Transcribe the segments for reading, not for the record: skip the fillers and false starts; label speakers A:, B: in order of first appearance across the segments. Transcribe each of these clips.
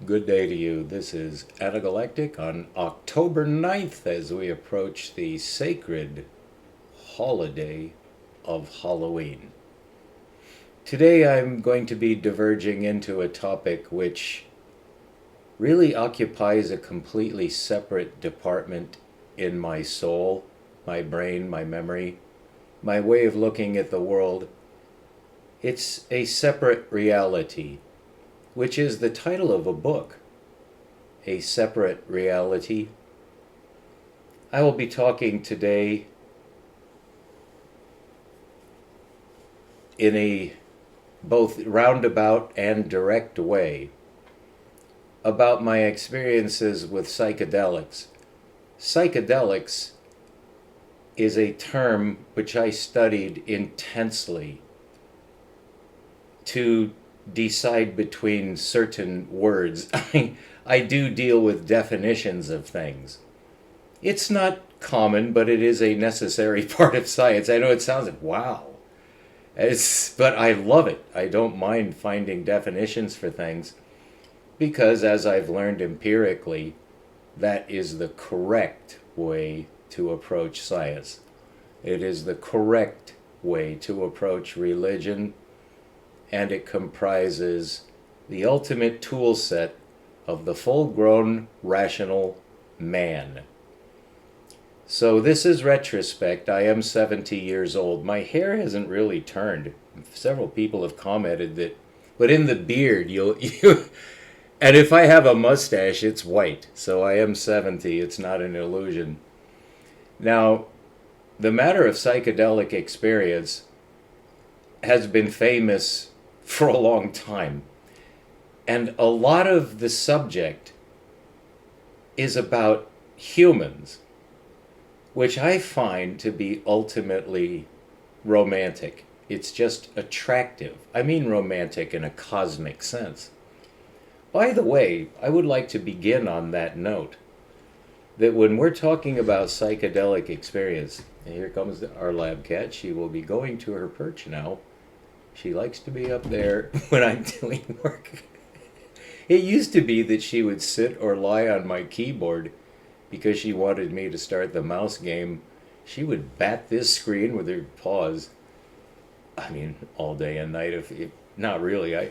A: Good day to you. This is Anagalactic on October 9th as we approach the sacred holiday of Halloween. Today I'm going to be diverging into a topic which really occupies a completely separate department in my soul, my brain, my memory, my way of looking at the world. It's a separate reality, which is the title of a book, A Separate Reality. I will be talking today in a both roundabout and direct way about my experiences with psychedelics. Psychedelics is a term which I studied intensely to decide between certain words. I do deal with definitions of things. It's not common, but it is a necessary part of science. I know it sounds like, wow. But I love it. I don't mind finding definitions for things because, as I've learned empirically, that is the correct way to approach science. It is the correct way to approach religion, and it comprises the ultimate tool set of the full-grown rational man. So this is retrospect. I am 70 years old. My hair hasn't really turned. Several people have commented that, but in the beard, and if I have a mustache, it's white. So I am 70. It's not an illusion. Now, the matter of psychedelic experience has been famous for a long time. And a lot of the subject is about humans, which I find to be ultimately romantic. It's just attractive. I mean romantic in a cosmic sense. By the way, I would like to begin on that note, that when we're talking about psychedelic experience, and here comes our lab cat, she will be going to her perch now. She likes to be up there when I'm doing work. It used to be that she would sit or lie on my keyboard because she wanted me to start the mouse game. She would bat this screen with her paws. I mean, all day and night. If not really, I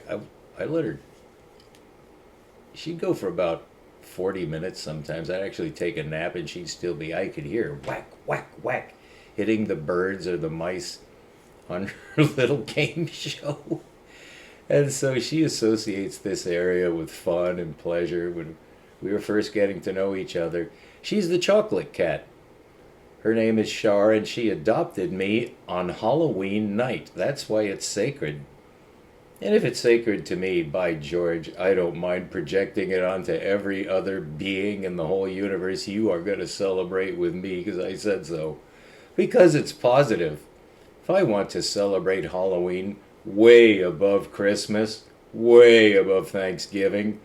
A: let her. She'd go for about 40 minutes sometimes. I'd actually take a nap and she'd still be. I could hear whack, whack, whack, hitting the birds or the mice on her little game show. And so she associates this area with fun and pleasure. When we were first getting to know each other, she's the chocolate cat. Her name is Shar, and she adopted me on Halloween night. That's why it's sacred. And if it's sacred to me, by George, I don't mind projecting it onto every other being in the whole universe. You are going to celebrate with me because I said so. Because it's positive. If I want to celebrate Halloween way above Christmas, way above Thanksgiving,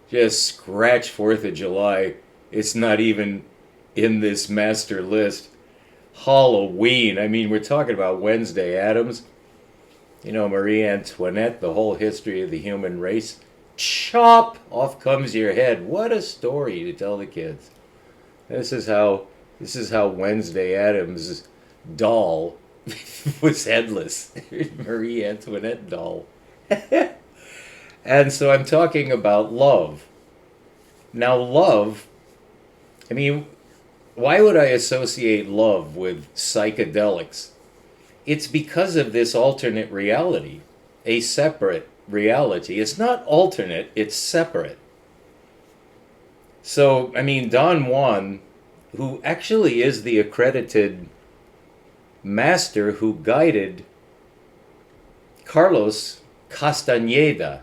A: just scratch 4th of July. It's not even in this master list. Halloween. I mean, we're talking about Wednesday Addams. You know, Marie Antoinette, the whole history of the human race. Chop! Off comes your head. What a story to tell the kids. This is how Wednesday Addams' doll was headless. Marie Antoinette doll. And so I'm talking about love. Now, love, I mean, why would I associate love with psychedelics? It's because of this alternate reality, a separate reality. It's not alternate, it's separate. So, I mean, Don Juan, who actually is the accredited master who guided Carlos Castaneda,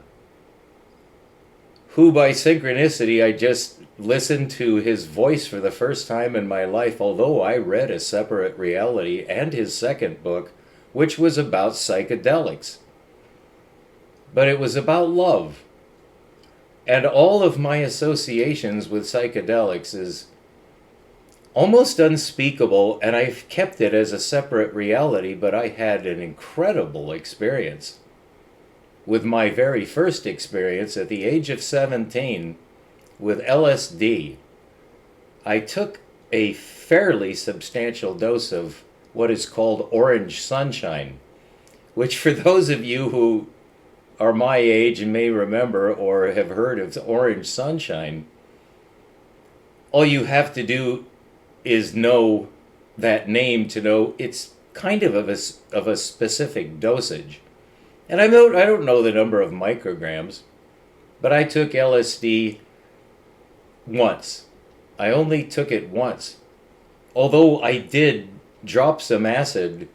A: who by synchronicity I just listened to his voice for the first time in my life, although I read A Separate Reality and his second book, which was about psychedelics. But it was about love. And all of my associations with psychedelics is almost unspeakable, and I've kept it as a separate reality, but I had an incredible experience with my very first experience at the age of 17 with LSD. I took a fairly substantial dose of what is called orange sunshine, which for those of you who are my age and may remember or have heard of orange sunshine, all you have to do is know that name to know it's kind of a specific dosage. And I don't know the number of micrograms, but I took LSD once. I only took it once. Although I did drop some acid,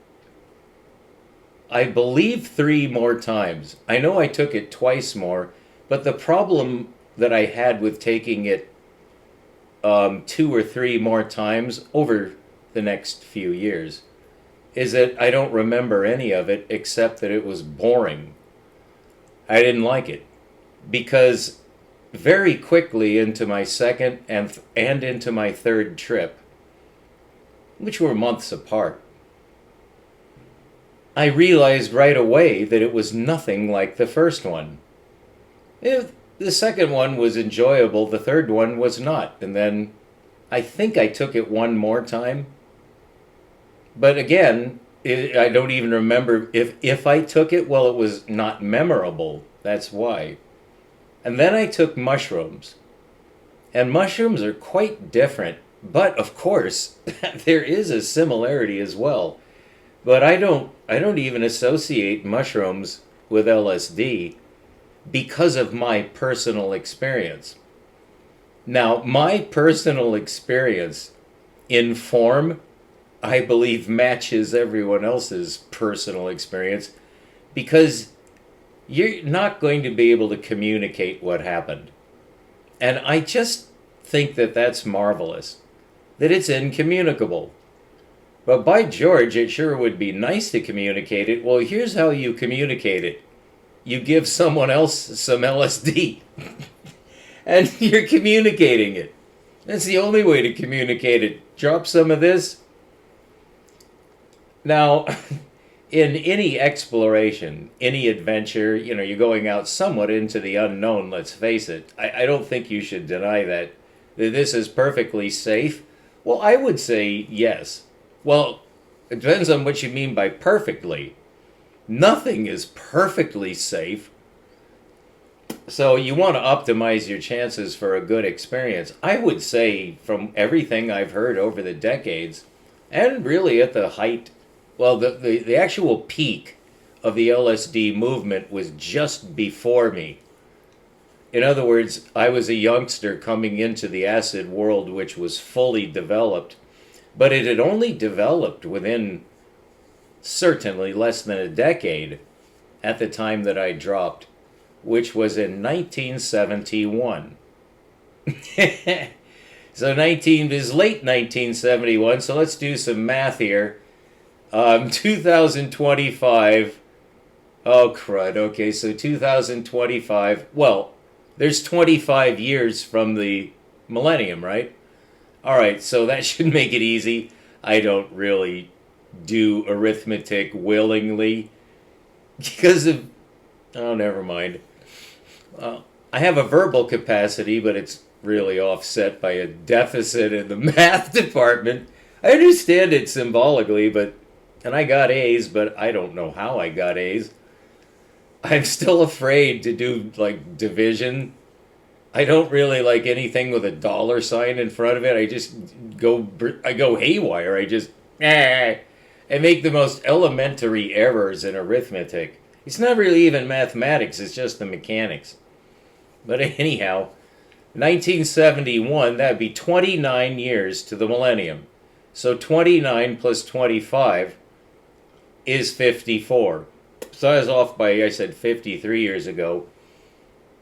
A: I believe 3 more times. I know I took it twice more, but the problem that I had with taking it 2 or 3 more times over the next few years is that I don't remember any of it except that it was boring. I didn't like it because very quickly into my second and into my third trip, which were months apart, I realized right away that it was nothing like the first one. The second one was enjoyable, the third one was not. And then I think I took it 1 more time. But again, I don't even remember if I took it. Well, it was not memorable. That's why. And then I took mushrooms. And mushrooms are quite different. But of course, there is a similarity as well. But I don't even associate mushrooms with LSD because of my personal experience. Now, my personal experience in form, I believe, matches everyone else's personal experience because you're not going to be able to communicate what happened. And I just think that that's marvelous, that it's incommunicable. But by George, it sure would be nice to communicate it. Well, here's how you communicate it. You give someone else some LSD. And you're communicating it. That's the only way to communicate it. Drop some of this. Now, in any exploration, any adventure, you're going out somewhat into the unknown, let's face it. I don't think you should deny that this is perfectly safe. Well, I would say yes. Well, it depends on what you mean by perfectly. Nothing is perfectly safe. So you want to optimize your chances for a good experience. I would say from everything I've heard over the decades, and really at the height, well, the actual peak of the LSD movement was just before me. In other words, I was a youngster coming into the acid world, which was fully developed. But it had only developed within certainly less than a decade at the time that I dropped, which was in 1971. So it is late 1971, so let's do some math here. 2025, oh crud, okay, so 2025, well, there's 25 years from the millennium, right? All right, so that should make it easy. I don't really do arithmetic willingly because of... Oh, never mind. I have a verbal capacity, but it's really offset by a deficit in the math department. I understand it symbolically, and I got A's, but I don't know how I got A's. I'm still afraid to do, division. I don't really like anything with a dollar sign in front of it. I go haywire. I make the most elementary errors in arithmetic. It's not really even mathematics, it's just the mechanics. But anyhow, 1971, that'd be 29 years to the millennium. So 29 plus 25 is 54. So I was off by, I said 53 years ago.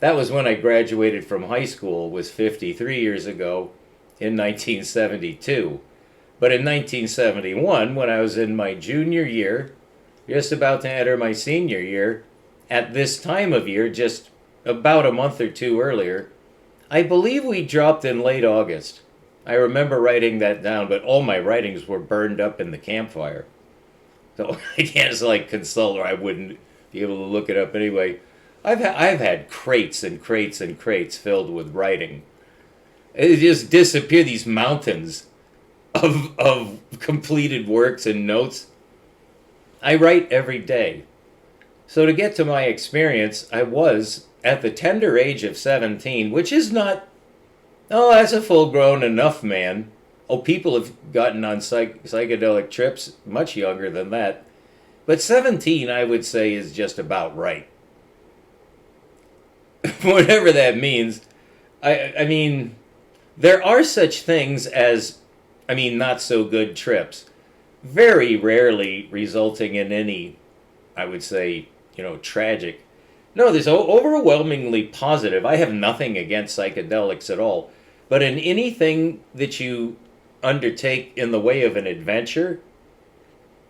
A: That was when I graduated from high school, was 53 years ago in 1972. But in 1971, when I was in my junior year, just about to enter my senior year, at this time of year, just about a month or 2 earlier, I believe we dropped in late August. I remember writing that down, but all my writings were burned up in the campfire. So I can't consult, or I wouldn't be able to look it up anyway. I've had crates and crates and crates filled with writing. It just disappear, these mountains of completed works and notes. I write every day. So to get to my experience, I was at the tender age of 17, which is not, oh, that's a full-grown enough man. Oh, people have gotten on psychedelic trips much younger than that. But 17, I would say, is just about right. Whatever that means. I mean, there are such things as, not so good trips. Very rarely resulting in any, I would say, tragic. No, there's overwhelmingly positive. I have nothing against psychedelics at all. But in anything that you undertake in the way of an adventure,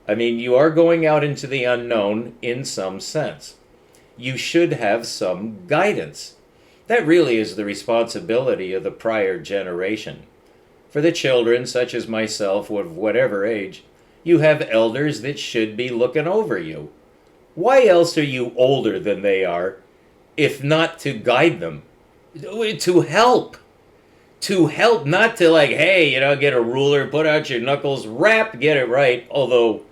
A: you are going out into the unknown in some sense. You should have some guidance. That really is the responsibility of the prior generation. For the children, such as myself, of whatever age, you have elders that should be looking over you. Why else are you older than they are, if not to guide them? To help. To help, not to hey, get a ruler, put out your knuckles, rap, get it right. Although,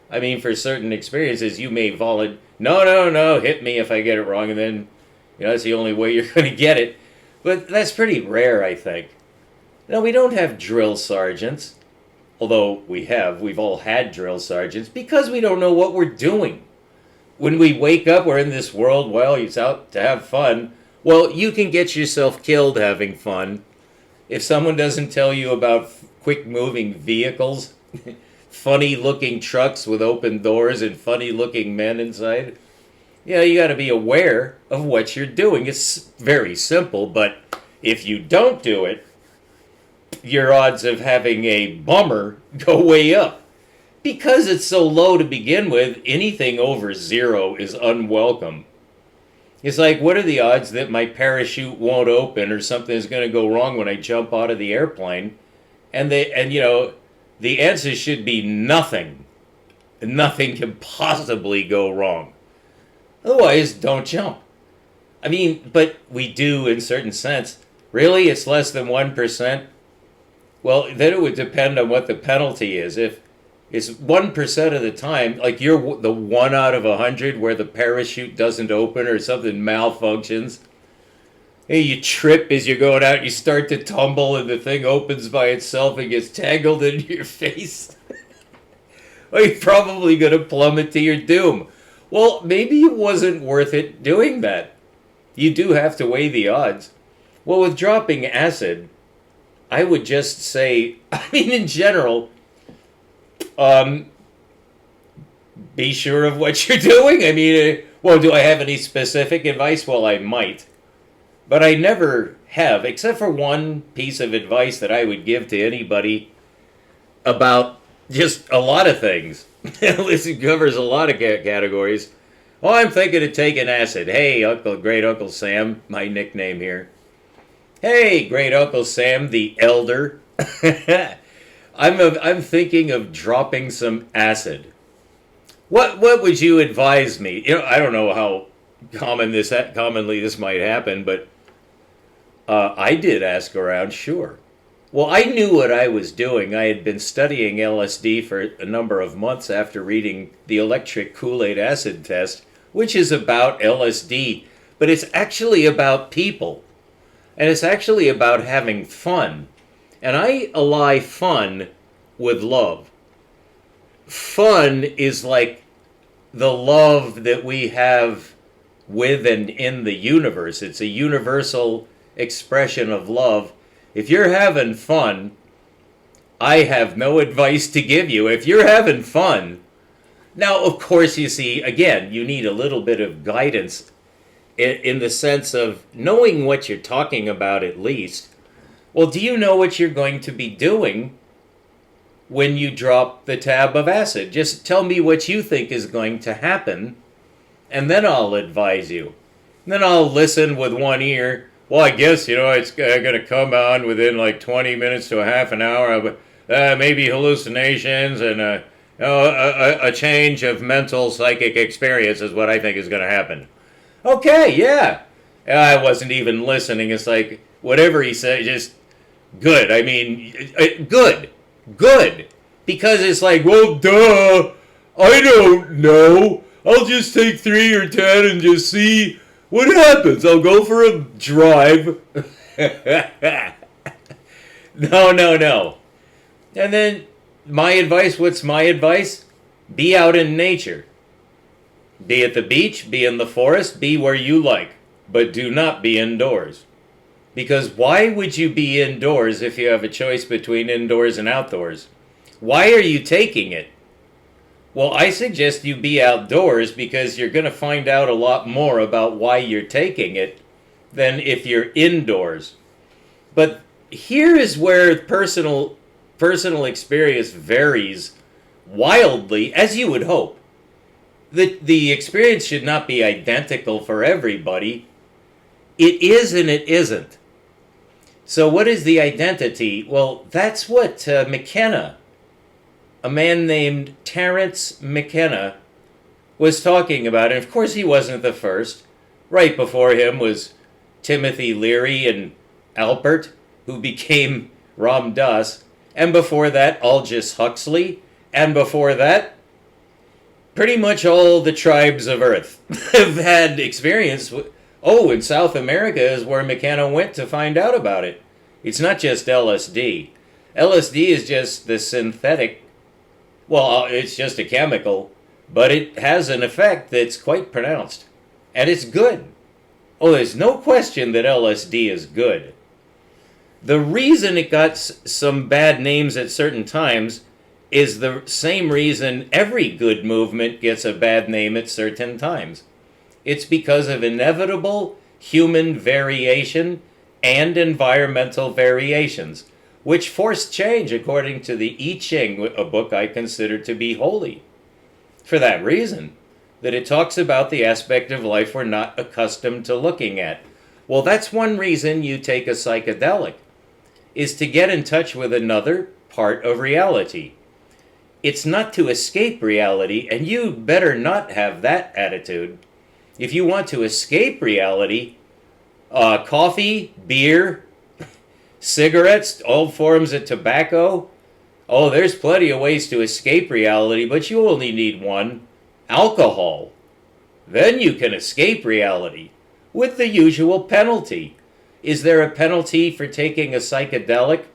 A: for certain experiences, you may volunteer, no, hit me if I get it wrong, and then, that's the only way you're going to get it. But that's pretty rare, I think. Now, we don't have drill sergeants, although we've all had drill sergeants, because we don't know what we're doing. When we wake up, we're in this world, well, it's out to have fun. Well, you can get yourself killed having fun. If someone doesn't tell you about quick-moving vehicles, funny-looking trucks with open doors and funny-looking men inside, you got to be aware of what you're doing. It's very simple, but if you don't do it, your odds of having a bummer go way up. Because it's so low to begin with, anything over 0 is unwelcome. It's like, what are the odds that my parachute won't open or something is going to go wrong when I jump out of the airplane? And the answer should be nothing. Nothing can possibly go wrong. Otherwise, don't jump. But we do in certain sense. Really, it's less than 1%? Well, then it would depend on what the penalty is. If it's 1% of the time, like you're the 1 out of 100 where the parachute doesn't open or something malfunctions. Hey, you trip as you're going out, you start to tumble, and the thing opens by itself and gets tangled into your face. Well, you're probably going to plummet to your doom. Well, maybe it wasn't worth it doing that. You do have to weigh the odds. Well, with dropping acid, I would just say, in general, be sure of what you're doing. Do I have any specific advice? Well, I might. But I never have, except for one piece of advice that I would give to anybody about just a lot of things. This covers a lot of categories. Oh, I'm thinking of taking acid. Hey, Great Uncle Sam, my nickname here. Hey, Great Uncle Sam, the elder. I'm thinking of dropping some acid. What would you advise me? I don't know how commonly this might happen, but I did ask around, sure. Well, I knew what I was doing. I had been studying LSD for a number of months after reading the electric Kool-Aid acid test, which is about LSD, but it's actually about people. And it's actually about having fun. And I ally fun with love. Fun is like the love that we have with and in the universe. It's a universal expression of love. If you're having fun, I have no advice to give you. If you're having fun, now, of course, you see, again, you need a little bit of guidance in the sense of knowing what you're talking about at least. Well, do you know what you're going to be doing when you drop the tab of acid? Just tell me what you think is going to happen, and then I'll advise you. And then I'll listen with one ear. Well, I guess, it's going to come on within like 20 minutes to a half an hour. Maybe hallucinations and a change of mental psychic experience is what I think is going to happen. Okay, yeah. I wasn't even listening. It's like, whatever he said, just good. I mean, good. Good. Because it's like, well, duh. I don't know. I'll just take 3 or 10 and just see what happens. I'll go for a drive. No, no, no. And then my advice, what's my advice? Be out in nature. Be at the beach, be in the forest, be where you like, but do not be indoors. Because why would you be indoors if you have a choice between indoors and outdoors? Why are you taking it? Well, I suggest you be outdoors because you're going to find out a lot more about why you're taking it than if you're indoors. But here is where personal experience varies wildly, as you would hope. The experience should not be identical for everybody. It is and it isn't. So what is the identity? Well, that's what McKenna, a man named Terence McKenna, was talking about. And of course he wasn't the first. Right before him was Timothy Leary and Alpert, who became Ram Dass. And before that, Aldous Huxley. And before that, pretty much all the tribes of Earth have had experience. Oh, in South America is where McKenna went to find out about it. It's not just LSD. LSD is just the synthetic, well, it's just a chemical, but it has an effect that's quite pronounced. And it's good. Oh, there's no question that LSD is good. The reason it got some bad names at certain times is the same reason every good movement gets a bad name at certain times. It's because of inevitable human variation and environmental variations, which force change according to the I Ching, a book I consider to be holy. For that reason, that it talks about the aspect of life we're not accustomed to looking at. Well, that's one reason you take a psychedelic, is to get in touch with another part of reality. It's not to escape reality, and you better not have that attitude. If you want to escape reality, coffee, beer, cigarettes, all forms of tobacco, oh, there's plenty of ways to escape reality, but you only need one: alcohol. Then you can escape reality with the usual penalty. Is there a penalty for taking a psychedelic?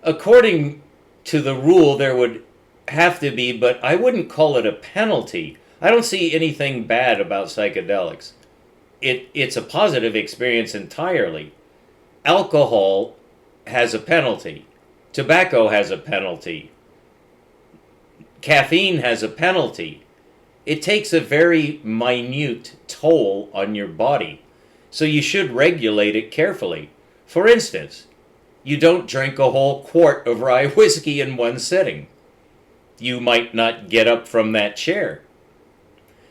A: According to the rule, there would have to be, but I wouldn't call it a penalty. I don't see anything bad about psychedelics. It's a positive experience entirely. Alcohol has a penalty. Tobacco has a penalty. Caffeine has a penalty. It takes a very minute toll on your body, so you should regulate it carefully. For instance, you don't drink a whole quart of rye whiskey in one sitting. You might not get up from that chair.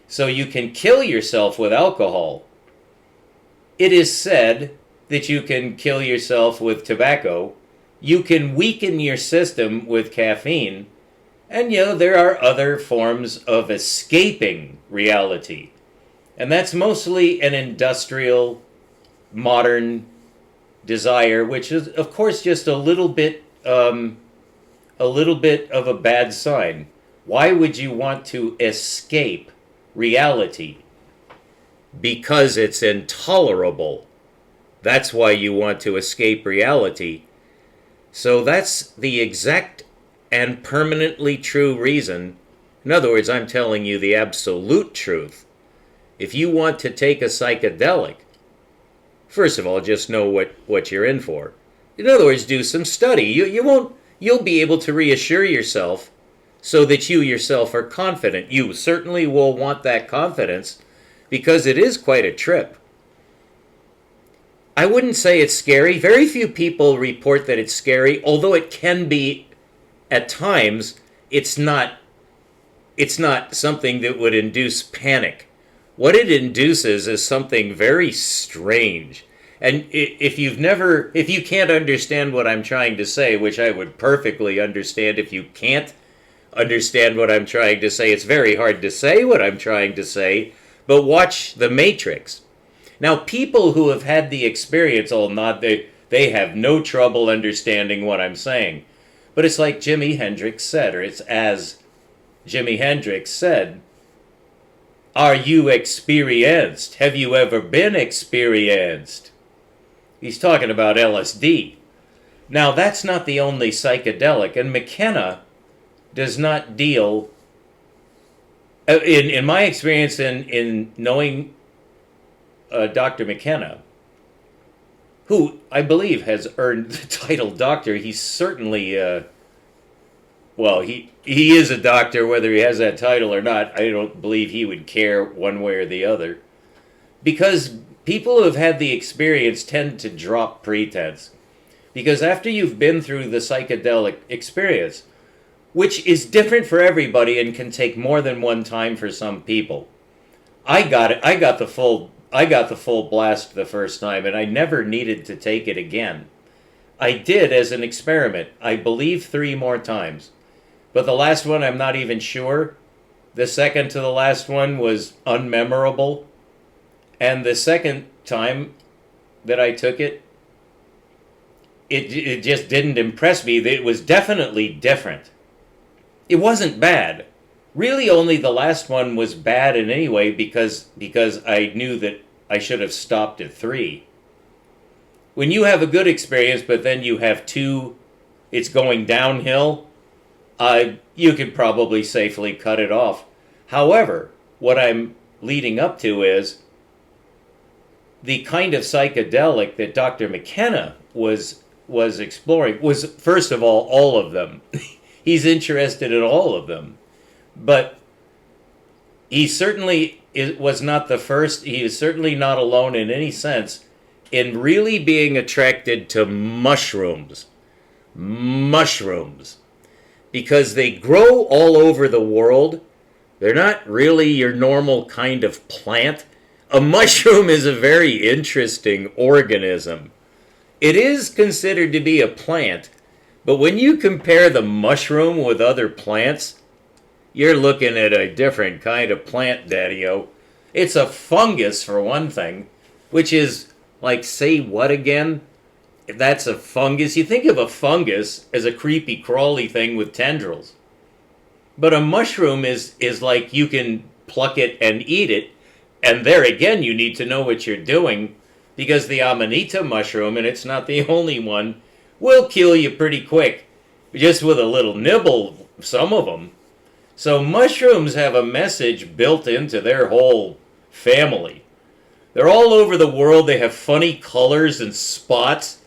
A: So you can kill yourself with alcohol. It is said that you can kill yourself with tobacco. You can weaken your system with caffeine. And there are other forms of escaping reality. And that's mostly an industrial, modern desire, which is, of course, just a little bit of a bad sign. Why would you want to escape reality? Because it's intolerable. That's why you want to escape reality. So that's the exact and permanently true reason. In other words, I'm telling you the absolute truth. If you want to take a psychedelic, first of all, just know what you're in for. In other words, do some study. You'll be able to reassure yourself so that you yourself are confident. You certainly will want that confidence because it is quite a trip. I wouldn't say it's scary. Very few people report that it's scary, although it can be at times. It's not something that would induce panic. What it induces is something very strange. And if you can't understand what I'm trying to say, which I would perfectly understand if you can't, understand what I'm trying to say. It's very hard to say what I'm trying to say, but watch The Matrix. Now, people who have had the experience all nod, they have no trouble understanding what I'm saying. But it's like Jimi Hendrix said, or it's as Jimi Hendrix said, are you experienced? Have you ever been experienced? He's talking about LSD. Now, that's not the only psychedelic, and McKenna does not deal, in my experience in knowing Dr. McKenna, who I believe has earned the title doctor. He's certainly, he is a doctor, whether he has that title or not. I don't believe he would care one way or the other. Because people who have had the experience tend to drop pretense. Because after you've been through the psychedelic experience, which is different for everybody and can take more than one time for some people. I got it. I got the full blast the first time, and I never needed to take it again. I did as an experiment, I believe 3 more times. But the last one, I'm not even sure. The second to the last one was unmemorable. And the second time that I took it, it just didn't impress me. It was definitely different. It wasn't bad. Really, only the last one was bad in any way because I knew that I should have stopped at 3. When you have a good experience, but then you have 2, it's going downhill, you could probably safely cut it off. However, what I'm leading up to is the kind of psychedelic that Dr. McKenna was exploring was, first of all of them. He's interested in all of them. But he certainly was not the first. He is certainly not alone in any sense in really being attracted to mushrooms. Mushrooms. Because they grow all over the world. They're not really your normal kind of plant. A mushroom is a very interesting organism. It is considered to be a plant, but when you compare the mushroom with other plants, you're looking at a different kind of plant, Daddy-O. It's a fungus, for one thing, which is, like, say what again? If that's a fungus, you think of a fungus as a creepy, crawly thing with tendrils. But a mushroom is like you can pluck it and eat it, and there again you need to know what you're doing, because the Amanita mushroom, and it's not the only one, will kill you pretty quick, just with a little nibble, some of them. So mushrooms have a message built into their whole family. They're all over the world. They have funny colors and spots.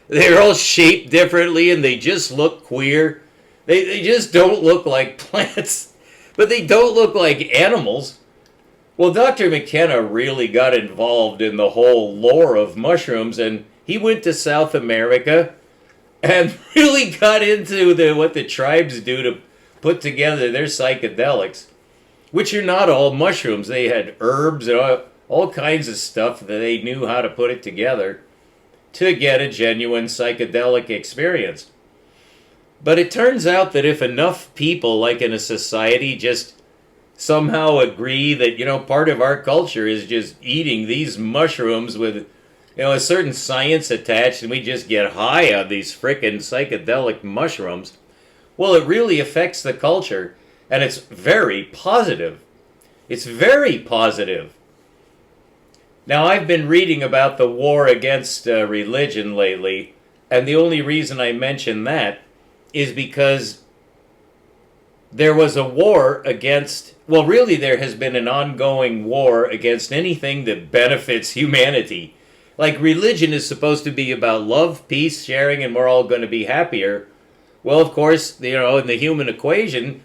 A: They're all shaped differently, and they just look queer. They just don't look like plants, but they don't look like animals. Well, Dr. McKenna really got involved in the whole lore of mushrooms, and he went to South America and really got into what the tribes do to put together their psychedelics, which are not all mushrooms. They had herbs and all kinds of stuff that they knew how to put it together to get a genuine psychedelic experience. But it turns out that if enough people, like in a society, just somehow agree that, part of our culture is just eating these mushrooms with, a certain science attached, and we just get high on these frickin' psychedelic mushrooms, well, it really affects the culture, and it's very positive. It's very positive. Now, I've been reading about the war against religion lately, and the only reason I mention that is because there was a war against, well, really there has been an ongoing war against anything that benefits humanity. Like, religion is supposed to be about love, peace, sharing, and we're all going to be happier. Well, of course, in the human equation,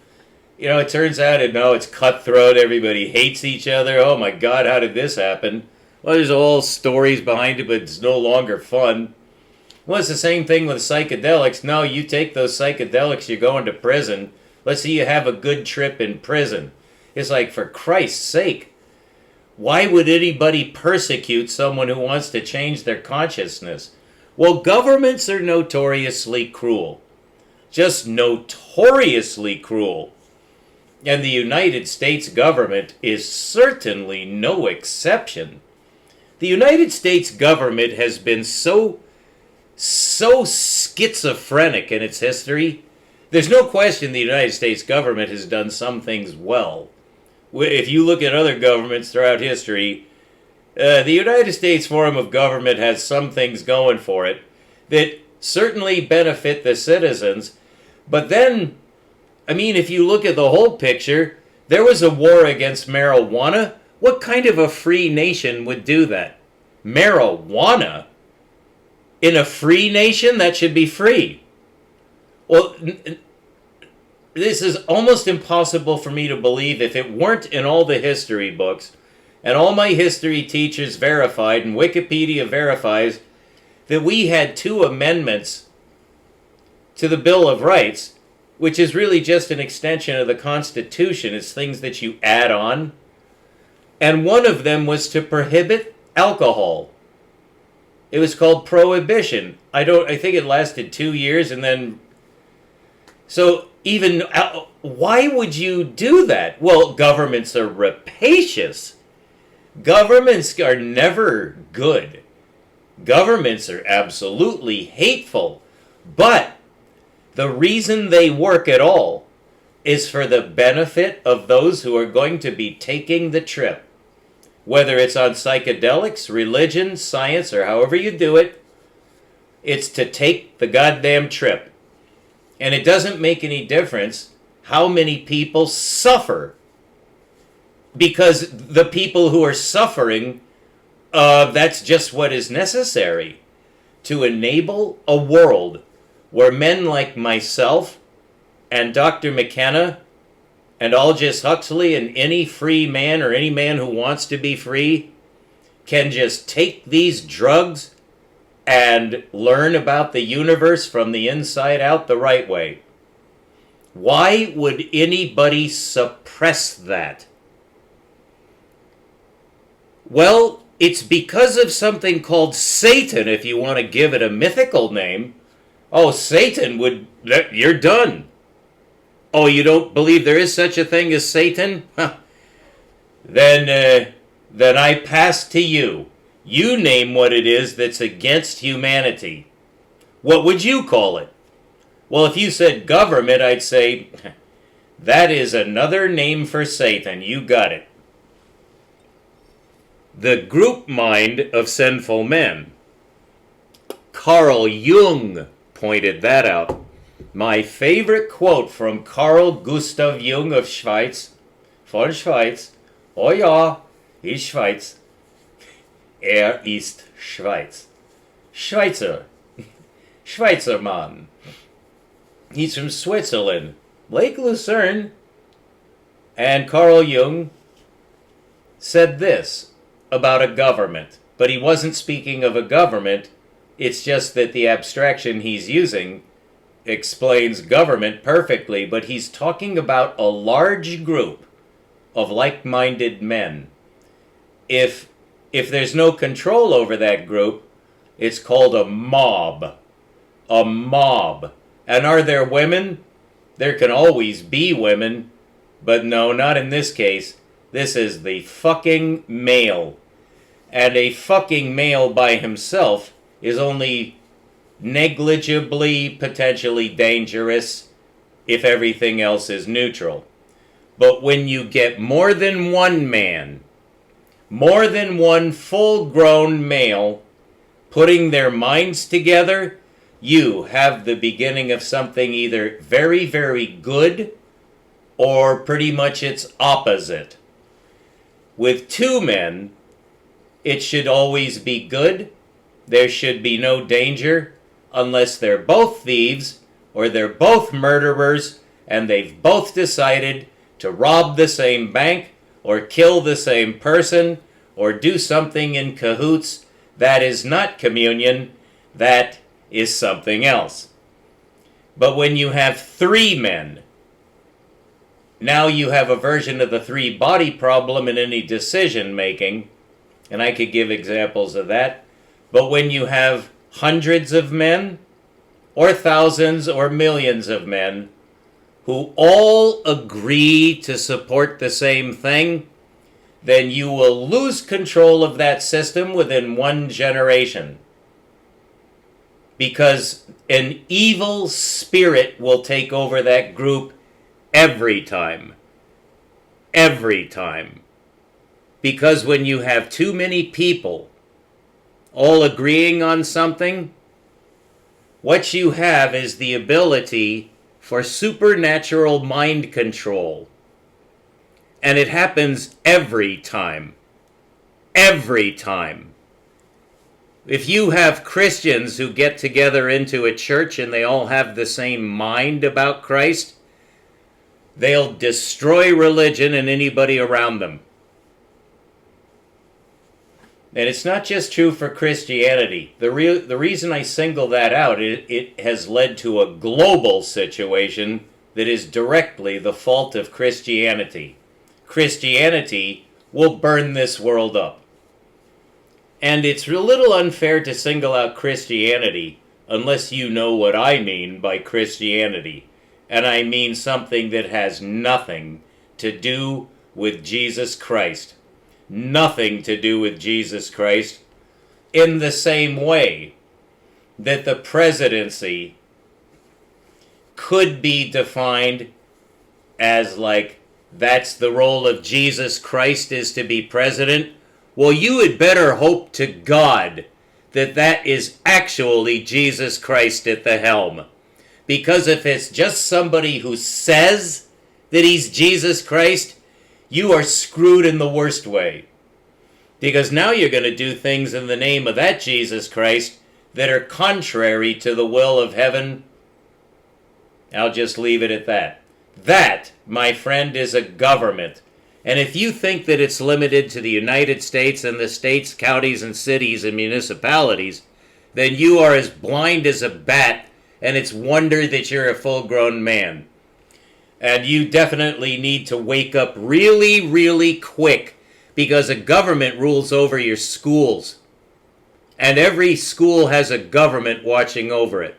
A: it turns out it's cutthroat, everybody hates each other. Oh my God, how did this happen? Well, there's all stories behind it, but it's no longer fun. Well, it's the same thing with psychedelics. No, you take those psychedelics, you're going to prison. Let's see you have a good trip in prison. It's like, for Christ's sake, why would anybody persecute someone who wants to change their consciousness? Well, governments are notoriously cruel. just notoriously cruel. And the United States government is certainly no exception. The United States government has been so schizophrenic in its history. There's no question the United States government has done some things well. If you look at other governments throughout history, the United States form of government has some things going for it that certainly benefit the citizens. But then, I mean, if you look at the whole picture, there was a war against marijuana. What kind of a free nation would do that? Marijuana? In a free nation, that should be free. Well, this is almost impossible for me to believe if it weren't in all the history books, and all my history teachers verified, and Wikipedia verifies, that we had 2 amendments to the Bill of Rights, which is really just an extension of the Constitution. It's things that you add on. And one of them was to prohibit alcohol. It was called Prohibition. I think it lasted 2 years, and then... So even... why would you do that? Well, governments are rapacious. Governments are never good. Governments are absolutely hateful. But the reason they work at all is for the benefit of those who are going to be taking the trip. Whether it's on psychedelics, religion, science, or however you do it, it's to take the goddamn trip. And it doesn't make any difference how many people suffer. Because the people who are suffering, that's just what is necessary to enable a world where men like myself and Dr. McKenna and Aldous Huxley and any free man or any man who wants to be free can just take these drugs and learn about the universe from the inside out the right way. Why would anybody suppress that? Well, it's because of something called Satan, if you want to give it a mythical name. Oh, Satan would... You're done. Oh, you don't believe there is such a thing as Satan? Then I pass to you. You name what it is that's against humanity. What would you call it? Well, if you said government, I'd say, that is another name for Satan. You got it. The group mind of sinful men. Carl Jung pointed that out. My favorite quote from Carl Gustav Jung of Schweiz, von Schweiz, oh ja, ist Schweiz, ist Schweiz. Schweizer, Schweizer Mann. He's from Switzerland, Lake Lucerne. And Carl Jung said this about a government, but he wasn't speaking of a government. It's just that the abstraction he's using explains government perfectly, but he's talking about a large group of like-minded men. If there's no control over that group, it's called a mob. A mob. And are there women? There can always be women, but no, not in this case. This is the fucking male. And a fucking male by himself is only negligibly potentially dangerous if everything else is neutral. But when you get more than one man, more than one full-grown male putting their minds together, you have the beginning of something either very, very good or pretty much its opposite. With 2 men, it should always be good. There should be no danger unless they're both thieves or they're both murderers and they've both decided to rob the same bank or kill the same person or do something in cahoots. That is not communion. That is something else. But when you have 3 men, now you have a version of the 3-body problem in any decision making, and I could give examples of that. But when you have hundreds of men, or thousands or millions of men who all agree to support the same thing, then you will lose control of that system within one generation. Because an evil spirit will take over that group every time. Every time. Because when you have too many people all agreeing on something, what you have is the ability for supernatural mind control. And it happens every time. Every time. If you have Christians who get together into a church and they all have the same mind about Christ, they'll destroy religion and anybody around them. And it's not just true for Christianity. The reason I single that out, it has led to a global situation that is directly the fault of Christianity. Christianity will burn this world up. And it's a little unfair to single out Christianity unless you know what I mean by Christianity. And I mean something that has nothing to do with Jesus Christ. Nothing to do with Jesus Christ, in the same way that the presidency could be defined as like, that's the role of Jesus Christ, is to be president. Well, you had better hope to God that that is actually Jesus Christ at the helm. Because if it's just somebody who says that he's Jesus Christ, you are screwed in the worst way. Because now you're going to do things in the name of that Jesus Christ that are contrary to the will of heaven. I'll just leave it at that. That, my friend, is a government. And if you think that it's limited to the United States and the states, counties, and cities and municipalities, then you are as blind as a bat, and it's wonder that you're a full-grown man. And you definitely need to wake up really, really quick, because a government rules over your schools. And every school has a government watching over it.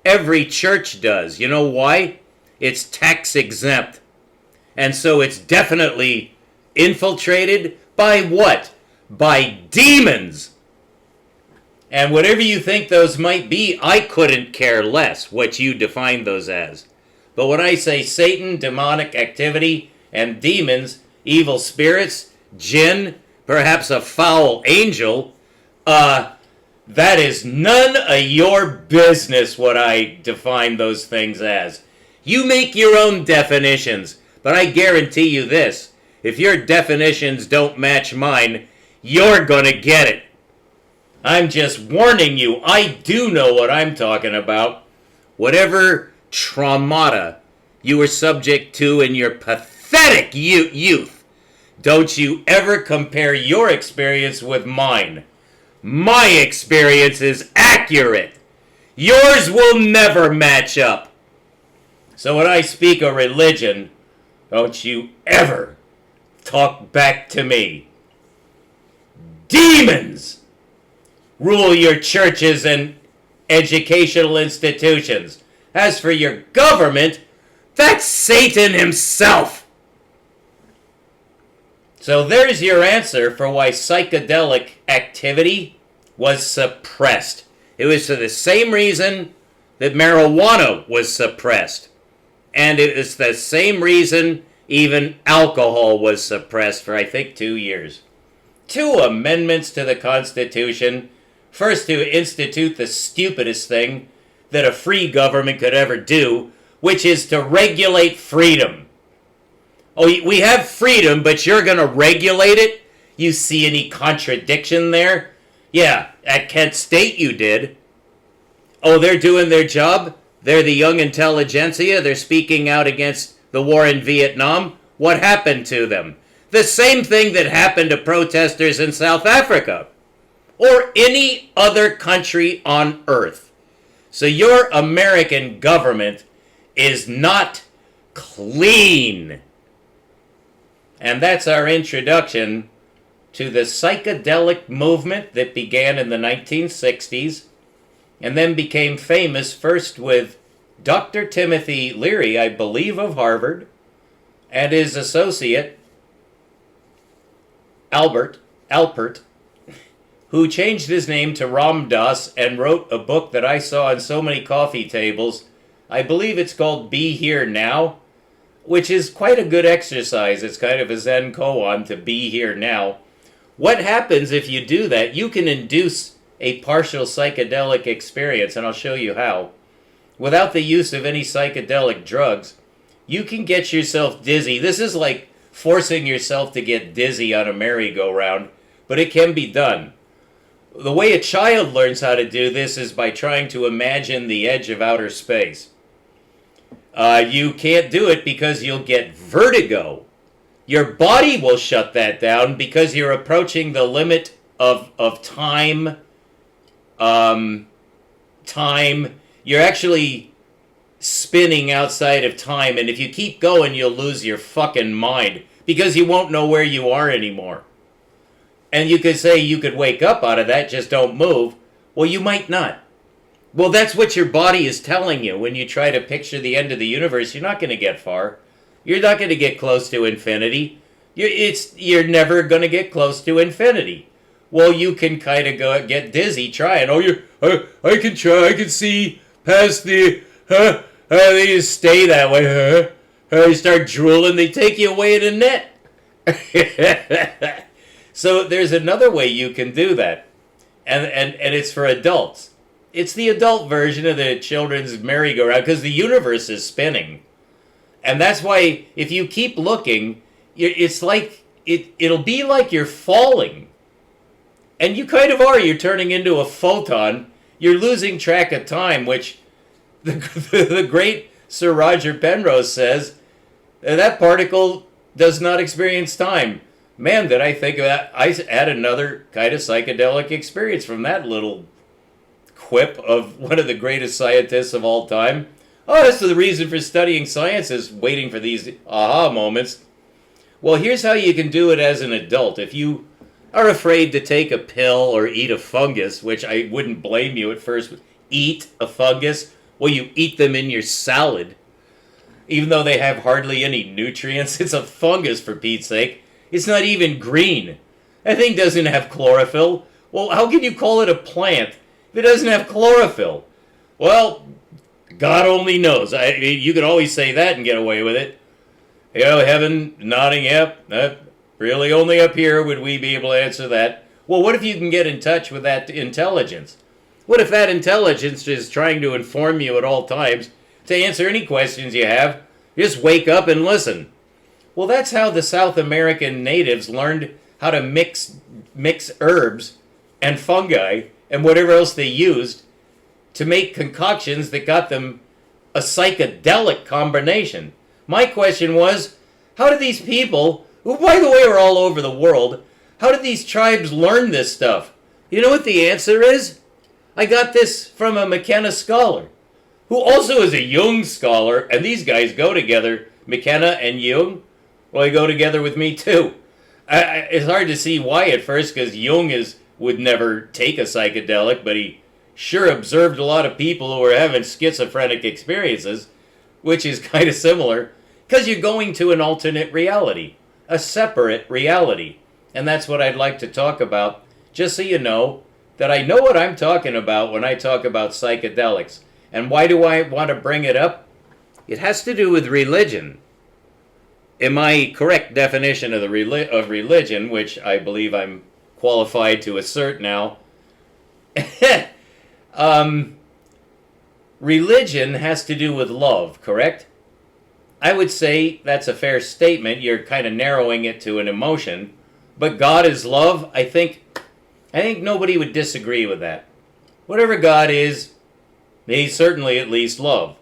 A: Every church does. You know why? It's tax exempt. And so it's definitely infiltrated by what? By demons. And whatever you think those might be, I couldn't care less what you define those as. But when I say Satan, demonic activity, and demons, evil spirits, jinn, perhaps a foul angel, that is none of your business what I define those things as. You make your own definitions, but I guarantee you this, if your definitions don't match mine, you're gonna get it. I'm just warning you, I do know what I'm talking about. Whatever traumata you were subject to in your pathetic youth, don't you ever compare your experience with mine. My experience is accurate. Yours will never match up. So when I speak of religion, don't you ever talk back to me. Demons rule your churches and educational institutions. As for your government, that's Satan himself. So there's your answer for why psychedelic activity was suppressed. It was for the same reason that marijuana was suppressed. And it is the same reason even alcohol was suppressed for, I think, 2 years. 2 amendments to the Constitution. First, to institute the stupidest thing that a free government could ever do, which is to regulate freedom. Oh, we have freedom, but you're going to regulate it? You see any contradiction there? Yeah, at Kent State you did. Oh, they're doing their job? They're the young intelligentsia? They're speaking out against the war in Vietnam? What happened to them? The same thing that happened to protesters in South Africa. Or any other country on earth. So your American government is not clean. And that's our introduction to the psychedelic movement that began in the 1960s and then became famous first with Dr. Timothy Leary, I believe of Harvard, and his associate, Alpert, who changed his name to Ram Dass and wrote a book that I saw on so many coffee tables. I believe it's called Be Here Now, which is quite a good exercise. It's kind of a Zen koan to be here now. What happens if you do that? You can induce a partial psychedelic experience, and I'll show you how. Without the use of any psychedelic drugs, you can get yourself dizzy. This is like forcing yourself to get dizzy on a merry-go-round, but it can be done. The way a child learns how to do this is by trying to imagine the edge of outer space. You can't do it because you'll get vertigo. Your body will shut that down because you're approaching the limit of time. You're actually spinning outside of time, and if you keep going, you'll lose your fucking mind because you won't know where you are anymore. And you could say you could wake up out of that, just don't move. Well, you might not. Well, that's what your body is telling you when you try to picture the end of the universe. You're not going to get far. You're not going to get close to infinity. You're never going to get close to infinity. Well, you can kind of get dizzy trying. I can try. I can see past the. They just stay that way. You start drooling. They take you away in a net. So there's another way you can do that, and it's for adults. It's the adult version of the children's merry-go-round because the universe is spinning. And that's why if you keep looking, it's like it'll be like you're falling. And you kind of are. You're turning into a photon. You're losing track of time, which the great Sir Roger Penrose says that particle does not experience time. Man, did I think of that. I had another kind of psychedelic experience from that little quip of one of the greatest scientists of all time. Oh, that's the reason for studying science, is waiting for these aha moments. Well, here's how you can do it as an adult. If you are afraid to take a pill or eat a fungus, which I wouldn't blame you at first, eat a fungus, well, you eat them in your salad. Even though they have hardly any nutrients, it's a fungus, for Pete's sake. It's not even green. That thing doesn't have chlorophyll. Well, how can you call it a plant if it doesn't have chlorophyll? Well, God only knows. You could always say that and get away with it. You know, heaven nodding, yep. Really only up here would we be able to answer that. Well, what if you can get in touch with that intelligence? What if that intelligence is trying to inform you at all times to answer any questions you have? Just wake up and listen. Well, that's how the South American natives learned how to mix herbs and fungi and whatever else they used to make concoctions that got them a psychedelic combination. My question was, how did these people, who by the way are all over the world, how did these tribes learn this stuff? You know what the answer is? I got this from a McKenna scholar, who also is a Jung scholar, and these guys go together, McKenna and Jung. Well, they go together with me too. It's hard to see why at first, because Jung would never take a psychedelic, but he sure observed a lot of people who were having schizophrenic experiences, which is kind of similar, because you're going to an alternate reality, a separate reality. And that's what I'd like to talk about, just so you know that I know what I'm talking about when I talk about psychedelics. And why do I want to bring it up? It has to do with religion. In my correct definition of religion, which I believe I'm qualified to assert now, religion has to do with love, correct? I would say that's a fair statement. You're kind of narrowing it to an emotion. But God is love. I think nobody would disagree with that. Whatever God is, he's certainly at least love.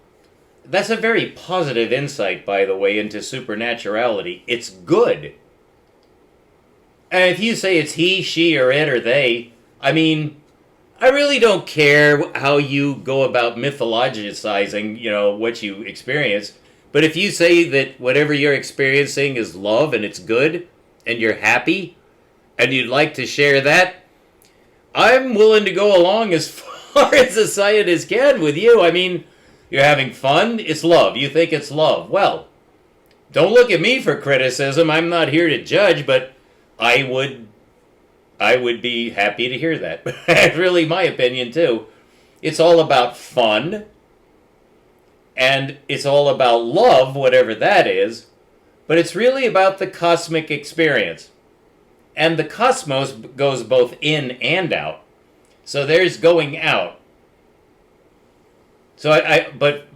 A: That's a very positive insight, by the way, into supernaturality. It's good. And if you say it's he, she, or it, or they, I mean, I really don't care how you go about mythologizing, what you experience. But if you say that whatever you're experiencing is love and it's good, and you're happy, and you'd like to share that, I'm willing to go along as hard as a scientist can with you. I mean, you're having fun. It's love. You think it's love. Well, don't look at me for criticism. I'm not here to judge, but I would be happy to hear that. That's really my opinion too. It's all about fun, and it's all about love, whatever that is, but it's really about the cosmic experience. And the cosmos goes both in and out. So there's going out. So but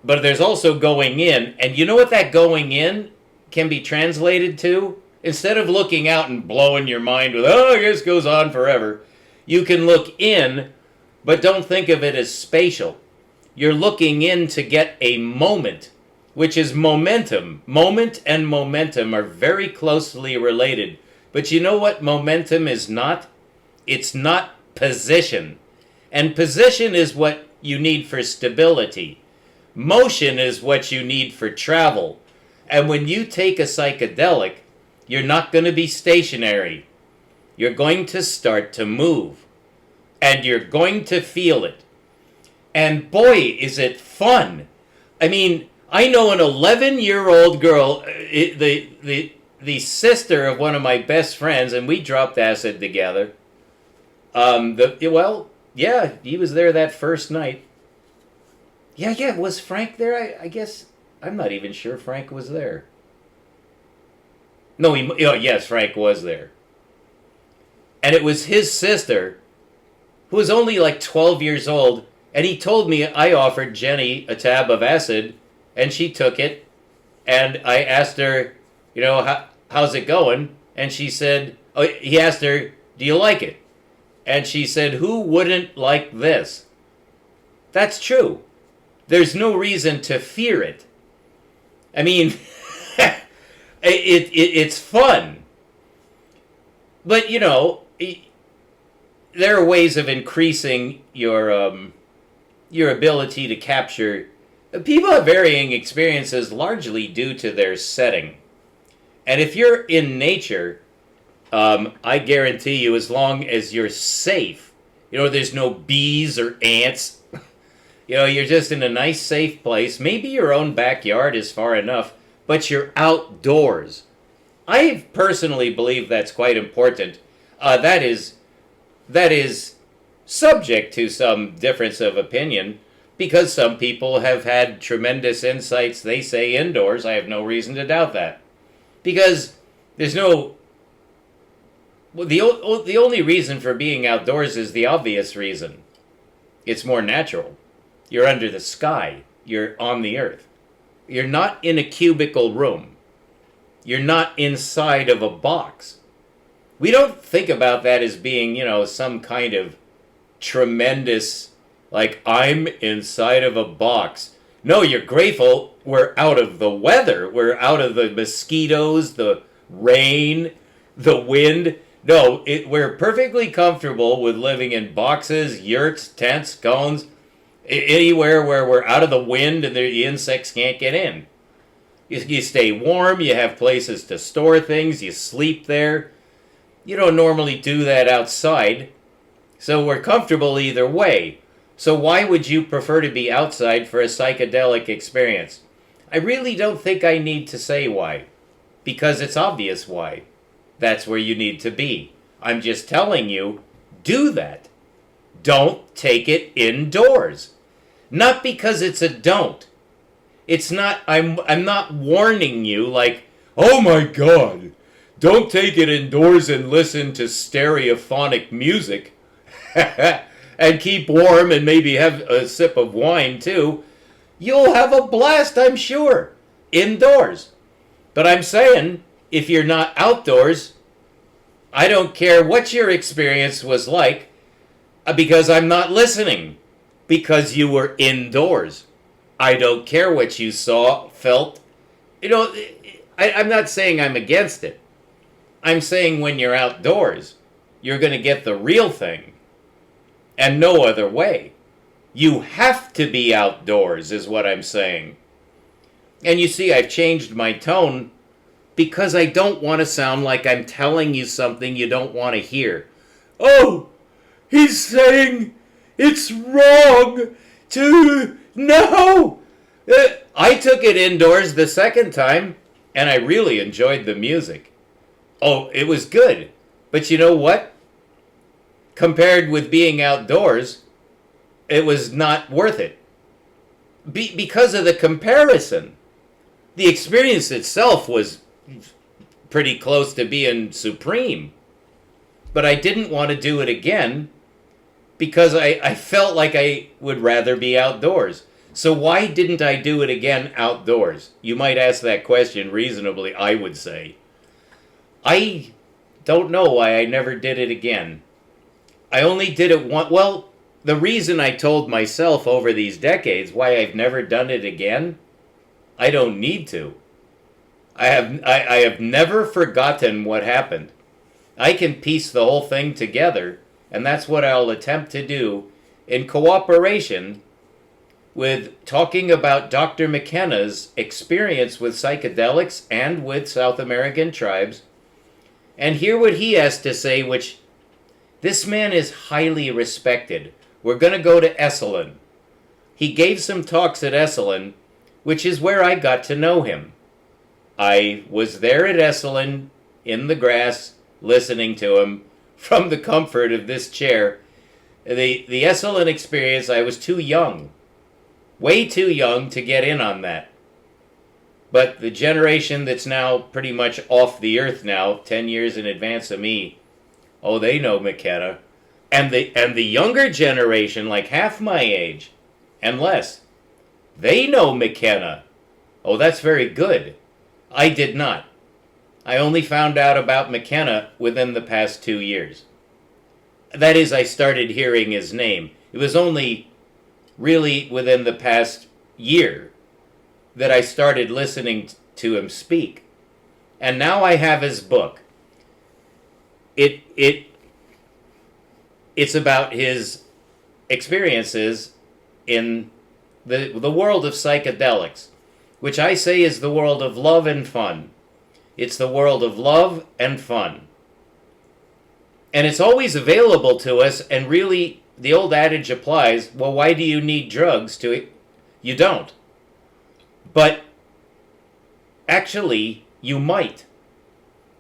A: there's also going in, and you know what that going in can be translated to? Instead of looking out and blowing your mind with, oh, I guess it goes on forever, you can look in, but don't think of it as spatial. You're looking in to get a moment, which is momentum. Moment and momentum are very closely related. But you know what momentum is not? It's not position. And position is what you need for stability. Motion is what you need for travel. And when you take a psychedelic, you're not going to be stationary. You're going to start to move. And you're going to feel it. And boy, is it fun. I mean, I know an 11-year-old girl, the sister of one of my best friends, and we dropped acid together. Yeah, he was there that first night. Yeah, was Frank there? I guess, I'm not even sure Frank was there. No, yes, Frank was there. And it was his sister, who was only like 12 years old, and he told me I offered Jenny a tab of acid, and she took it, and I asked her, how's it going? And she said, he asked her, do you like it? And she said, who wouldn't like this? That's true. There's no reason to fear it. I mean, it's fun. But, there are ways of increasing your ability to capture. People have varying experiences largely due to their setting. And if you're in nature, I guarantee you, as long as you're safe, there's no bees or ants, you're just in a nice, safe place. Maybe your own backyard is far enough, but you're outdoors. I personally believe that's quite important. That is subject to some difference of opinion, because some people have had tremendous insights, they say, indoors. I have no reason to doubt that. Because there's no... Well, the only reason for being outdoors is the obvious reason. It's more natural. You're under the sky. You're on the earth. You're not in a cubicle room. You're not inside of a box. We don't think about that as being, some kind of tremendous, like, I'm inside of a box. No, you're grateful we're out of the weather. We're out of the mosquitoes, the rain, the wind. No, we're perfectly comfortable with living in boxes, yurts, tents, cones, anywhere where we're out of the wind and the insects can't get in. You stay warm, you have places to store things, you sleep there. You don't normally do that outside, so we're comfortable either way. So why would you prefer to be outside for a psychedelic experience? I really don't think I need to say why, because it's obvious why. That's where you need to be. I'm just telling you, do that. Don't take it indoors. Not because it's a don't. It's not, I'm not warning you like, oh my God, don't take it indoors and listen to stereophonic music. And keep warm and maybe have a sip of wine too. You'll have a blast, I'm sure, indoors. But I'm saying, if you're not outdoors, I don't care what your experience was like, because I'm not listening, because you were indoors. I don't care what you saw, felt. I'm not saying I'm against it. I'm saying when you're outdoors, you're going to get the real thing. And no other way. You have to be outdoors, is what I'm saying. And you see, I've changed my tone because I don't want to sound like I'm telling you something you don't want to hear. Oh, he's saying It's wrong to know. I took it indoors the second time, and I really enjoyed the music. Oh, it was good. But you know what? Compared with being outdoors, it was not worth it. Because of the comparison. The experience itself was pretty close to being supreme. But I didn't want to do it again because I felt like I would rather be outdoors. So why didn't I do it again outdoors? You might ask that question reasonably, I would say. I don't know why I never did it again. I only did it once. Well, the reason I told myself over these decades why I've never done it again, I don't need to. I have never forgotten what happened. I can piece the whole thing together, and that's what I'll attempt to do in cooperation with talking about Dr. McKenna's experience with psychedelics and with South American tribes, and hear what he has to say, which this man is highly respected. We're going to go to Esalen. He gave some talks at Esalen, which is where I got to know him. I was there at Esalen in the grass listening to him from the comfort of this chair. The Esalen experience, I was too young, way too young to get in on that. But the generation that's now pretty much off the earth now, 10 years in advance of me, oh, they know McKenna. And the younger generation, like half my age and less, they know McKenna. Oh, that's very good. I did not. I only found out about McKenna within the past 2 years. That is, I started hearing his name. It was only really within the past year that I started listening to him speak. And now I have his book. It's about his experiences in the world of psychedelics, which I say is the world of love and fun. It's the world of love and fun. And it's always available to us, and really, the old adage applies, well, why do you need drugs to it? You don't. But actually, you might.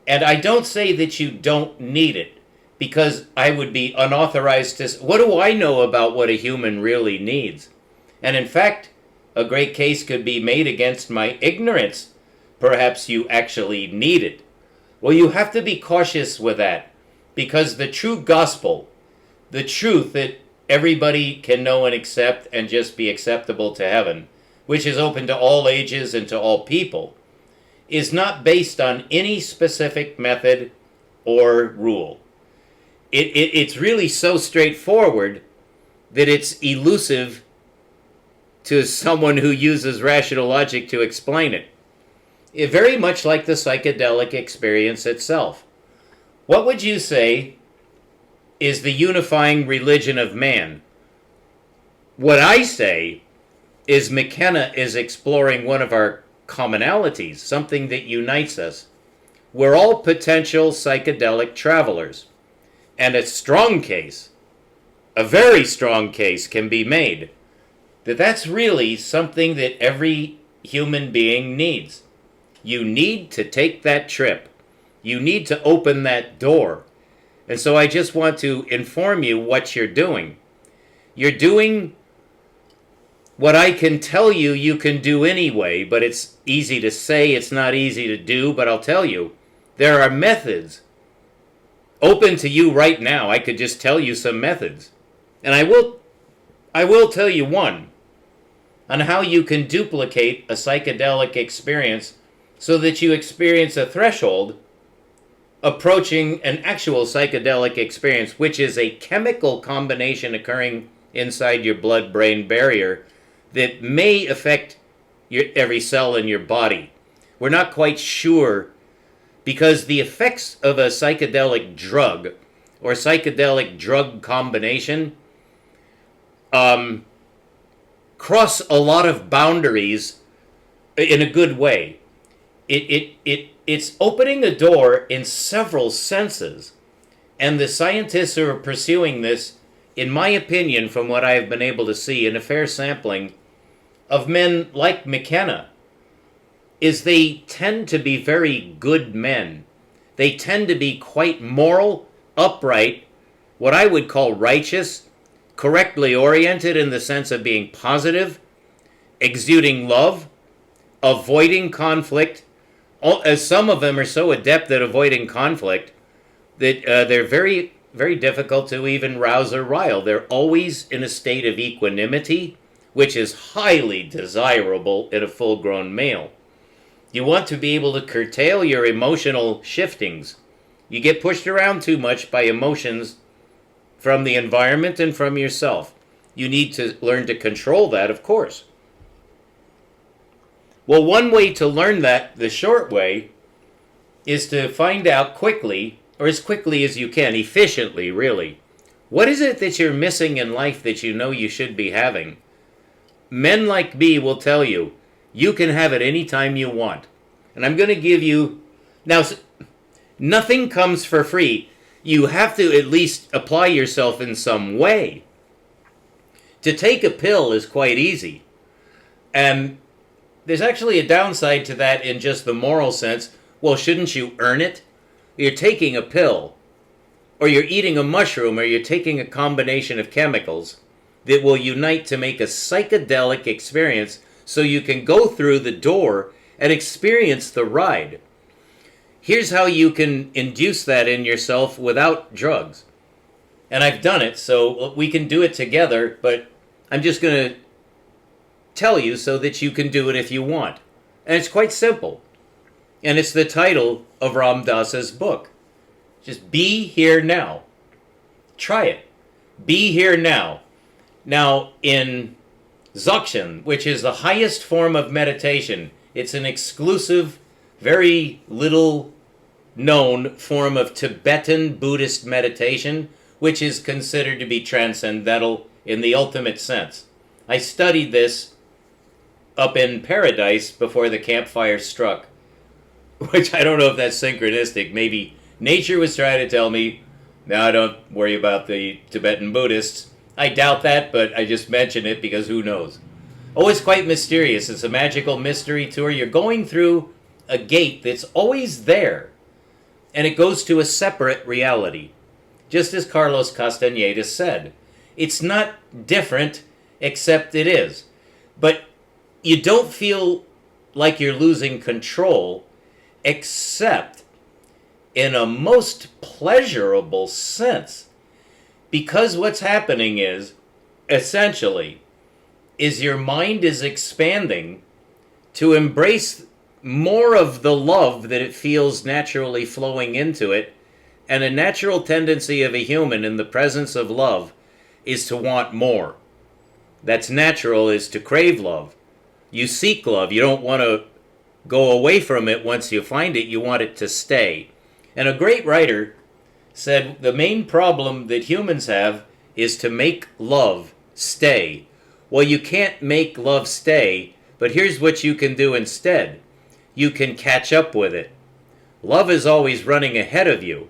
A: And I don't say that you don't need it, because I would be unauthorized to... What do I know about what a human really needs? And in fact, a great case could be made against my ignorance. Perhaps you actually need it. Well, you have to be cautious with that, because the true gospel, the truth that everybody can know and accept and just be acceptable to heaven, which is open to all ages and to all people, is not based on any specific method or rule. It's really so straightforward that it's elusive to someone who uses rational logic to explain it. Very much like the psychedelic experience itself. What would you say is the unifying religion of man? What I say is McKenna is exploring one of our commonalities, something that unites us. We're all potential psychedelic travelers. And a strong case, a very strong case can be made that that's really something that every human being needs. You need to take that trip. You need to open that door. And so I just want to inform you what you're doing. You're doing what I can tell you you can do anyway, but it's easy to say, it's not easy to do, but I'll tell you, there are methods open to you right now. I could just tell you some methods. And I will tell you one on how you can duplicate a psychedelic experience so that you experience a threshold approaching an actual psychedelic experience, which is a chemical combination occurring inside your blood-brain barrier that may affect every cell in your body. We're not quite sure, because the effects of a psychedelic drug or psychedelic drug combination cross a lot of boundaries in a good way. It's opening a door in several senses, and the scientists who are pursuing this in my opinion, from what I have been able to see in a fair sampling of men like McKenna, is they tend to be very good men. They tend to be quite moral, upright, what I would call righteous, correctly oriented in the sense of being positive, exuding love, avoiding conflict. As some of them are so adept at avoiding conflict that they're very, very difficult to even rouse or rile. They're always in a state of equanimity, which is highly desirable in a full-grown male. You want to be able to curtail your emotional shiftings. You get pushed around too much by emotions from the environment and from yourself. You need to learn to control that, of course. Well, one way to learn that, the short way, is to find out quickly, or as quickly as you can, efficiently, really, what is it that you're missing in life that you know you should be having? Men like me will tell you, you can have it any time you want. And I'm going to give you... Now, nothing comes for free. You have to at least apply yourself in some way. To take a pill is quite easy. And there's actually a downside to that in just the moral sense. Well, shouldn't you earn it? You're taking a pill, or you're eating a mushroom, or you're taking a combination of chemicals that will unite to make a psychedelic experience so you can go through the door and experience the ride. Here's how you can induce that in yourself without drugs. And I've done it, so we can do it together, but I'm just going to tell you so that you can do it if you want. And it's quite simple. And it's the title of Ram Dass's book. Just be here now. Try it. Be here now. Now, in Dzogchen, which is the highest form of meditation, it's an exclusive, very little known form of Tibetan Buddhist meditation, which is considered to be transcendental in the ultimate sense. I studied this up in paradise before the campfire struck, which I don't know if that's synchronistic. Maybe nature was trying to tell me, now don't worry about the Tibetan Buddhists. I doubt that, but I just mention it because who knows. Oh, it's quite mysterious. It's a magical mystery tour. You're going through a gate that's always there, and it goes to a separate reality. Just as Carlos Castaneda said, it's not different, except it is. But you don't feel like you're losing control, except in a most pleasurable sense. Because what's happening is, essentially, is your mind is expanding to embrace more of the love that it feels naturally flowing into it. And a natural tendency of a human in the presence of love is to want more. That's natural, is to crave love. You seek love. You don't want to go away from it once you find it. You want it to stay. And a great writer said the main problem that humans have is to make love stay. Well, you can't make love stay, but here's what you can do instead. You can catch up with it. Love is always running ahead of you.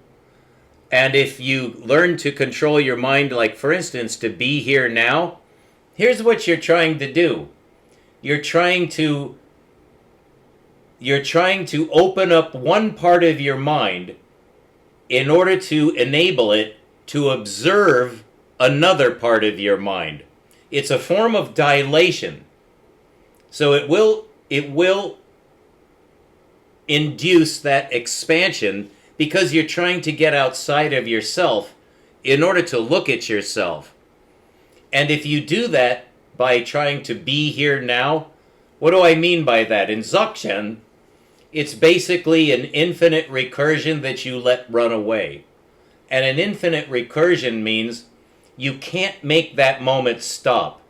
A: And if you learn to control your mind, like for instance, to be here now, here's what you're trying to do. You're trying to open up one part of your mind in order to enable it to observe another part of your mind. It's a form of dilation. So it will induce that expansion because you're trying to get outside of yourself in order to look at yourself. And if you do that by trying to be here now, what do I mean by that? In Dzogchen, it's basically an infinite recursion that you let run away. And an infinite recursion means you can't make that moment stop.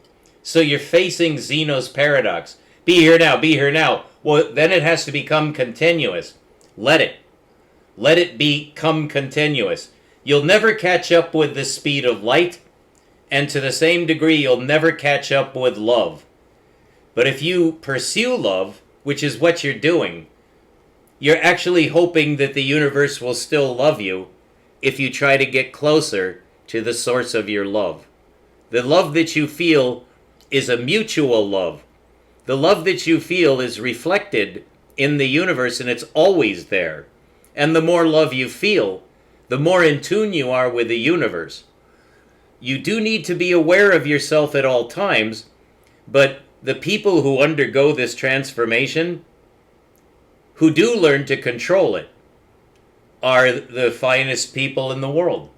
A: So you're facing Zeno's paradox. Be here now, be here now. Well, then it has to become continuous. Let it. Let it become continuous. You'll never catch up with the speed of light, and to the same degree, you'll never catch up with love. But if you pursue love, which is what you're doing, you're actually hoping that the universe will still love you if you try to get closer to the source of your love. The love that you feel is a mutual love. The love that you feel is reflected in the universe, and it's always there. And the more love you feel, the more in tune you are with the universe. You do need to be aware of yourself at all times, but the people who undergo this transformation, who do learn to control it, are the finest people in the world.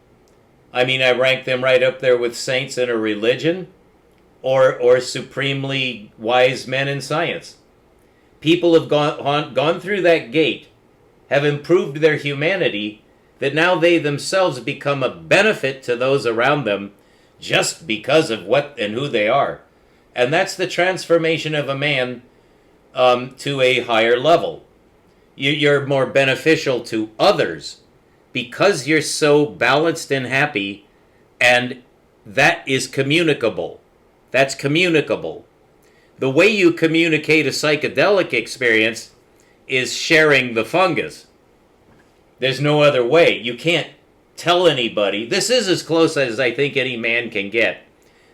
A: I mean, I rank them right up there with saints in a religion or supremely wise men in science. People have gone through that gate, have improved their humanity, that now they themselves become a benefit to those around them just because of what and who they are. And that's the transformation of a man to a higher level. You're more beneficial to others because you're so balanced and happy, and that is communicable. That's communicable. The way you communicate a psychedelic experience is sharing the fungus. There's no other way. You can't tell anybody. This is as close as I think any man can get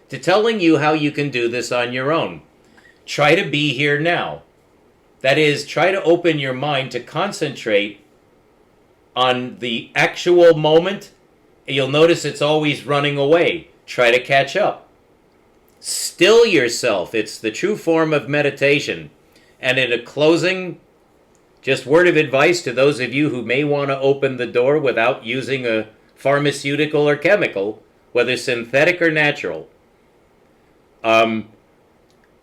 A: to telling you how you can do this on your own. Try to be here now. That is, try to open your mind to concentrate on the actual moment. You'll notice it's always running away. Try to catch up. Still yourself. It's the true form of meditation. And in a closing, just word of advice to those of you who may want to open the door without using a pharmaceutical or chemical, whether synthetic or natural.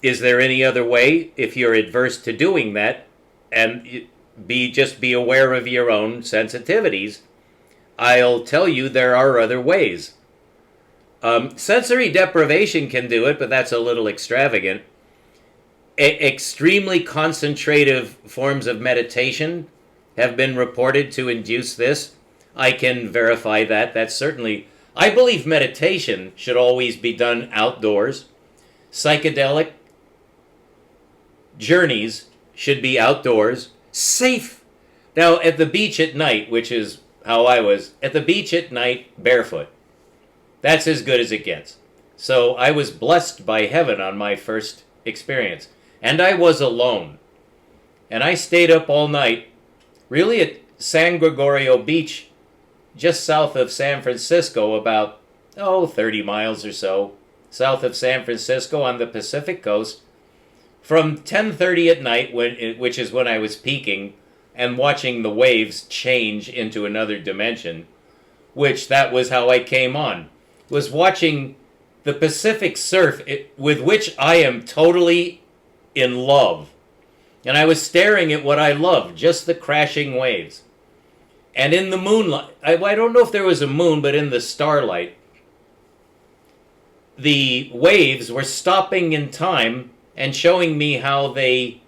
A: Is there any other way, if you're adverse to doing that, and just be aware of your own sensitivities? I'll tell you there are other ways. Sensory deprivation can do it, but that's a little extravagant. Extremely concentrative forms of meditation have been reported to induce this. I can verify that. That's certainly... I believe meditation should always be done outdoors. Psychedelic journeys should be outdoors, safe. Now, at the beach at night, which is how I was, at the beach at night, barefoot. That's as good as it gets. So I was blessed by heaven on my first experience. And I was alone. And I stayed up all night, really at San Gregorio Beach, just south of San Francisco, about, 30 miles or so, south of San Francisco on the Pacific coast, from 10:30 at night, which is when I was peaking, and watching the waves change into another dimension, which that was how I came on, was watching the Pacific surf, with which I am totally in love. And I was staring at what I loved, just the crashing waves. And in the moonlight, I don't know if there was a moon, but in the starlight, the waves were stopping in time and showing me how they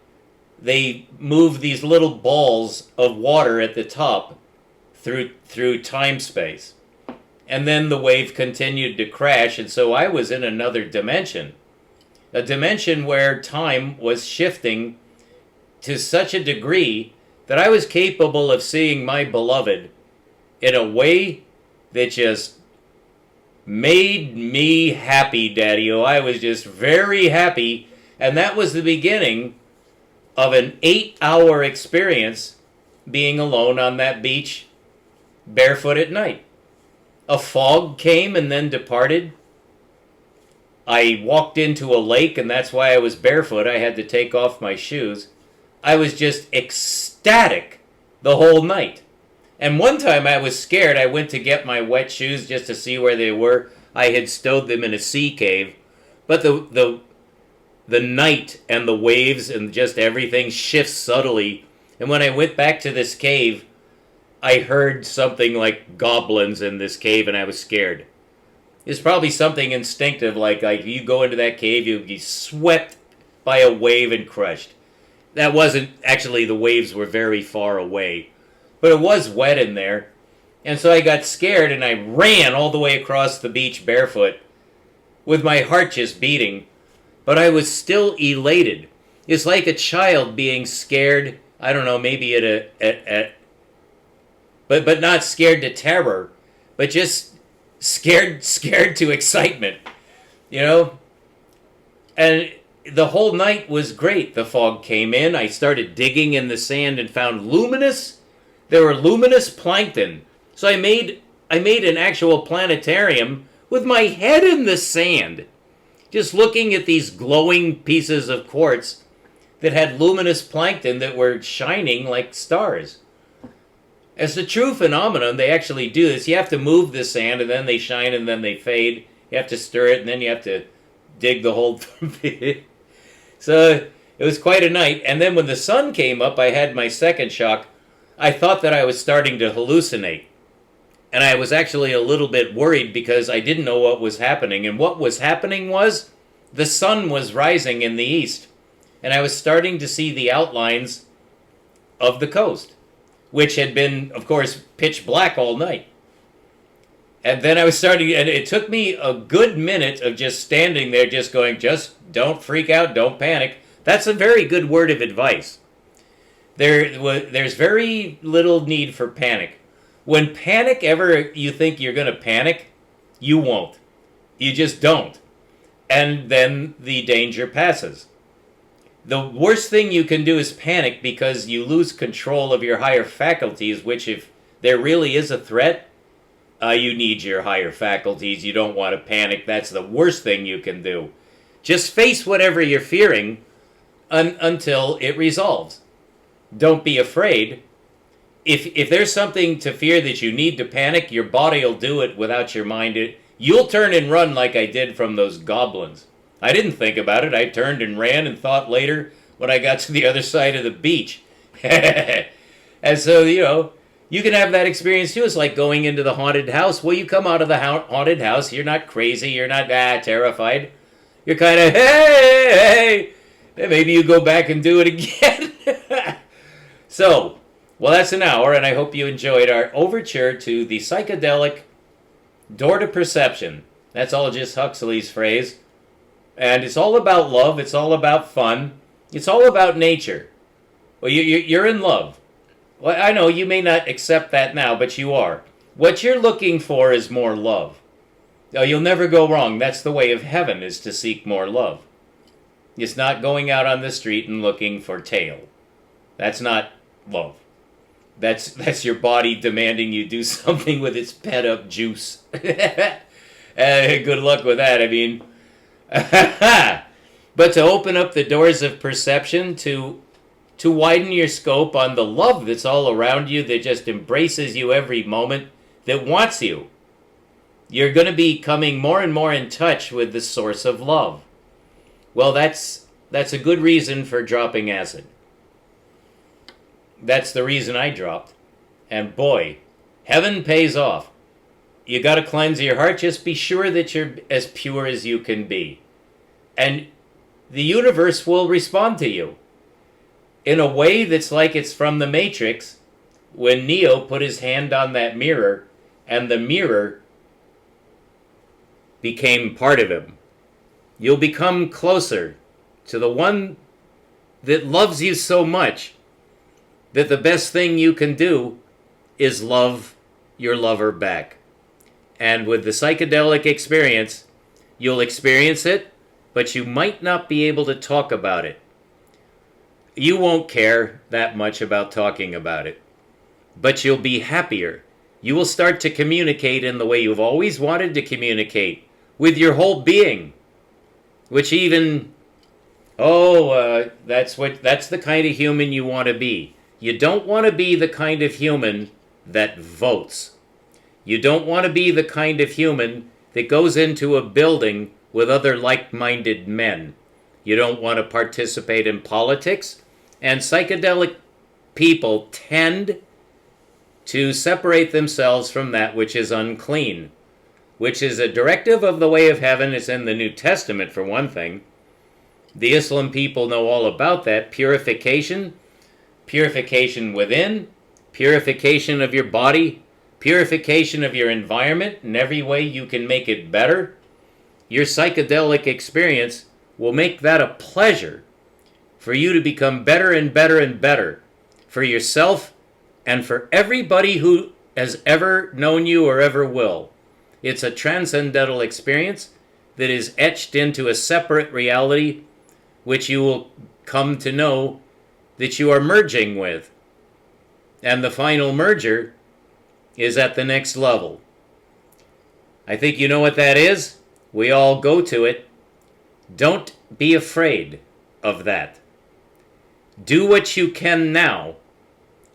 A: move these little balls of water at the top through time-space. And then the wave continued to crash, and so I was in another dimension. A dimension where time was shifting to such a degree that I was capable of seeing my beloved in a way that just made me happy, Daddy-O. I was just very happy, and that was the beginning of an 8-hour experience being alone on that beach, barefoot at night. A fog came and then departed. I walked into a lake, and that's why I was barefoot. I had to take off my shoes. I was just ecstatic the whole night. And one time I was scared. I went to get my wet shoes just to see where they were. I had stowed them in a sea cave. But the night and the waves and just everything shifts subtly. And when I went back to this cave, I heard something like goblins in this cave, and I was scared. It's probably something instinctive, like you go into that cave, you'll be swept by a wave and crushed. That wasn't, actually the waves were very far away, but it was wet in there. And so I got scared, and I ran all the way across the beach barefoot with my heart just beating. But I was still elated. It's like a child being scared, I don't know, maybe but not scared to terror, but just scared to excitement. you know? And the whole night was great. The fog came in. I started digging in the sand and found there were luminous plankton. So I made an actual planetarium with my head in the sand, just looking at these glowing pieces of quartz that had luminous plankton that were shining like stars. As a true phenomenon, they actually do this. You have to move the sand, and then they shine, and then they fade. You have to stir it, and then you have to dig the hole. So it was quite a night. And then when the sun came up, I had my second shock. I thought that I was starting to hallucinate. And I was actually a little bit worried because I didn't know what was happening. And what was happening was the sun was rising in the east. And I was starting to see the outlines of the coast, which had been, of course, pitch black all night. And then I was starting, and it took me a good minute of just standing there, just going, just don't freak out, don't panic. That's a very good word of advice. There's very little need for panic. When panic ever you think you're going to panic, you won't. You just don't. And then the danger passes. The worst thing you can do is panic because you lose control of your higher faculties, which if there really is a threat, you need your higher faculties. You don't want to panic. That's the worst thing you can do. Just face whatever you're fearing until it resolves. Don't be afraid. If there's something to fear that you need to panic, your body will do it without your mind. You'll turn and run like I did from those goblins. I didn't think about it. I turned and ran and thought later when I got to the other side of the beach. And so, you can have that experience too. It's like going into the haunted house. Well, you come out of the haunted house. You're not crazy. You're not terrified. You're kind of, hey. Then maybe you go back and do it again. So, well, that's an hour, and I hope you enjoyed our overture to the psychedelic door to perception. That's Aldous Huxley's phrase. And it's all about love. It's all about fun. It's all about nature. Well, you're in love. Well, I know you may not accept that now, but you are. What you're looking for is more love. Oh, you'll never go wrong. That's the way of heaven, is to seek more love. It's not going out on the street and looking for tail. That's not love. That's your body demanding you do something with its pent-up juice. Good luck with that. I mean, but to open up the doors of perception, to widen your scope on the love that's all around you, that just embraces you every moment, that wants you. You're going to be coming more and more in touch with the source of love. Well, that's a good reason for dropping acid. That's the reason I dropped. And boy, heaven pays off. You got to cleanse your heart. Just be sure that you're as pure as you can be. And the universe will respond to you in a way that's like it's from the Matrix, when Neo put his hand on that mirror and the mirror became part of him. You'll become closer to the one that loves you so much that the best thing you can do is love your lover back. And with the psychedelic experience, you'll experience it, but you might not be able to talk about it. You won't care that much about talking about it, but you'll be happier. You will start to communicate in the way you've always wanted to communicate, with your whole being, which even, that's the kind of human you want to be. You don't want to be the kind of human that votes. You don't want to be the kind of human that goes into a building with other like-minded men. You don't want to participate in politics. And psychedelic people tend to separate themselves from that which is unclean, which is a directive of the way of heaven. It's in the New Testament, for one thing. The Islam people know all about that. Purification within, purification of your body, purification of your environment in every way you can make it better. Your psychedelic experience will make that a pleasure for you to become better and better and better for yourself and for everybody who has ever known you or ever will. It's a transcendental experience that is etched into a separate reality, which you will come to know that you are merging with. And the final merger is at the next level. I think you know what that is. We all go to it. Don't be afraid of that. Do what you can now,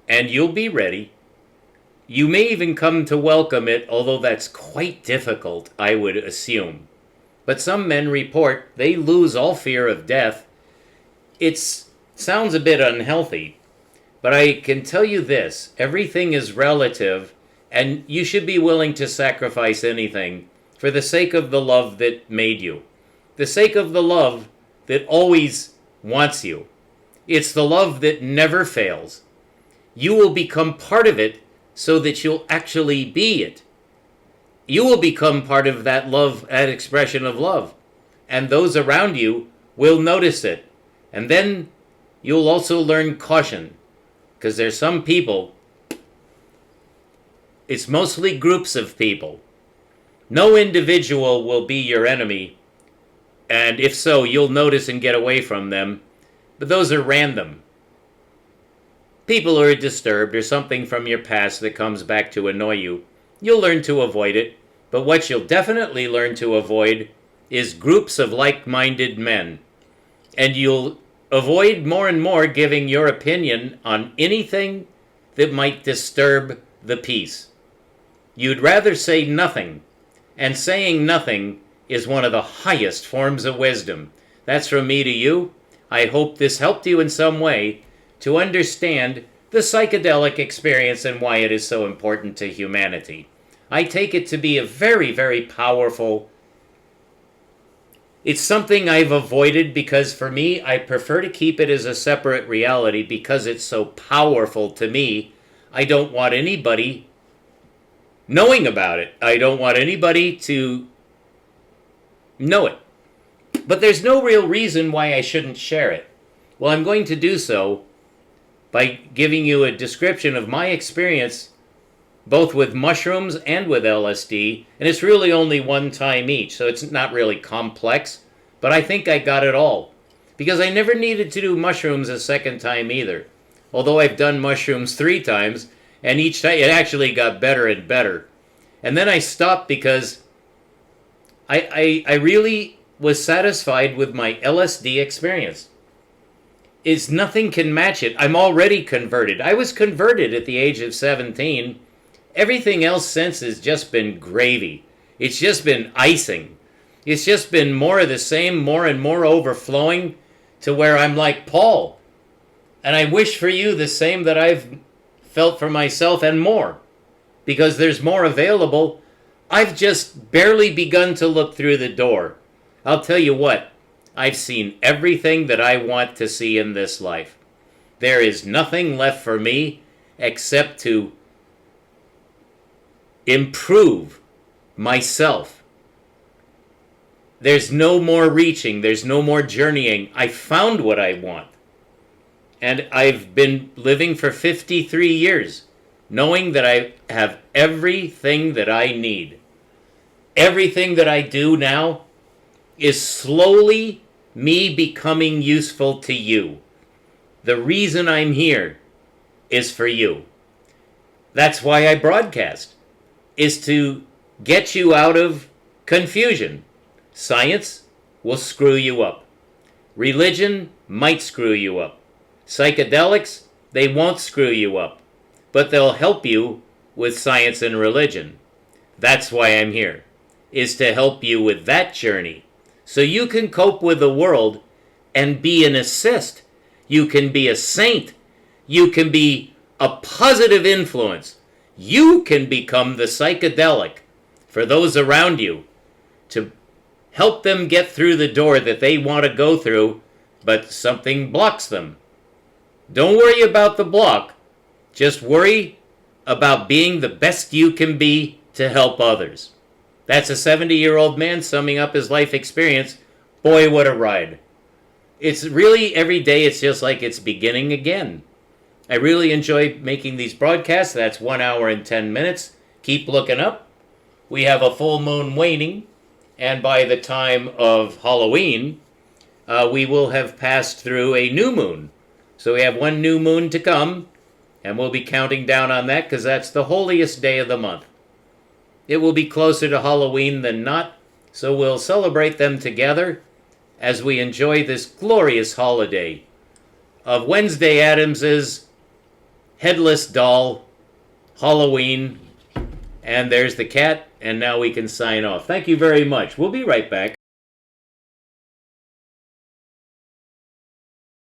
A: and you'll be ready. You may even come to welcome it, although that's quite difficult, I would assume. But some men report they lose all fear of death. It sounds a bit unhealthy, but I can tell you this, everything is relative, and you should be willing to sacrifice anything for the sake of the love that made you, the sake of the love that always wants you. It's the love that never fails. You will become part of it so that you'll actually be it. You will become part of that love, that expression of love, and those around you will notice it. And then you'll also learn caution, because there's some people, it's mostly groups of people. No individual will be your enemy, and if so, you'll notice and get away from them, but those are random. People who are disturbed or something from your past that comes back to annoy you, you'll learn to avoid it, but what you'll definitely learn to avoid is groups of like-minded men, and you'll avoid more and more giving your opinion on anything that might disturb the peace. You'd rather say nothing, and saying nothing is one of the highest forms of wisdom. That's from me to you. I hope this helped you in some way to understand the psychedelic experience and why it is so important to humanity. I take it to be a very, very powerful. It's something I've avoided because for me, I prefer to keep it as a separate reality because it's so powerful to me. I don't want anybody knowing about it. I don't want anybody to know it. But there's no real reason why I shouldn't share it. Well, I'm going to do so by giving you a description of my experience both with mushrooms and with LSD, and it's really only one time each, so it's not really complex, but I think I got it all, because I never needed to do mushrooms a second time either, although I've done mushrooms 3 times, and each time it actually got better and better. And then I stopped because I really was satisfied with my LSD experience. Nothing can match it. I'm already converted. I was converted at the age of 17. Everything else since has just been gravy. It's just been icing. It's just been more of the same, more and more overflowing to where I'm like Paul. And I wish for you the same that I've felt for myself and more, because there's more available. I've just barely begun to look through the door. I'll tell you what, I've seen everything that I want to see in this life. There is nothing left for me except to improve myself. There's no more reaching. There's no more journeying. I found what I want. And I've been living for 53 years, knowing that I have everything that I need. Everything that I do now is slowly me becoming useful to you. The reason I'm here is for you. That's why I broadcast, is to get you out of confusion. Science will screw you up. Religion might screw you up. Psychedelics, they won't screw you up, but they'll help you with science and religion. That's why I'm here, is to help you with that journey, so you can cope with the world and be an assist. You can be a saint. You can be a positive influence. You can become the psychedelic for those around you to help them get through the door that they want to go through, but something blocks them. Don't worry about the block. Just worry about being the best you can be to help others. That's a 70-year-old man summing up his life experience. Boy, what a ride. It's really, every day, it's just like it's beginning again. I really enjoy making these broadcasts. That's 1 hour and 10 minutes. Keep looking up. We have a full moon waning, And by the time of Halloween, we will have passed through a new moon. So we have one new moon to come, and we'll be counting down on that because that's the holiest day of the month. It will be closer to Halloween than not, so we'll celebrate them together as we enjoy this glorious holiday of Wednesday Addams's Headless Doll, Halloween, and there's the cat, and now we can sign off. Thank you very much. We'll be right back.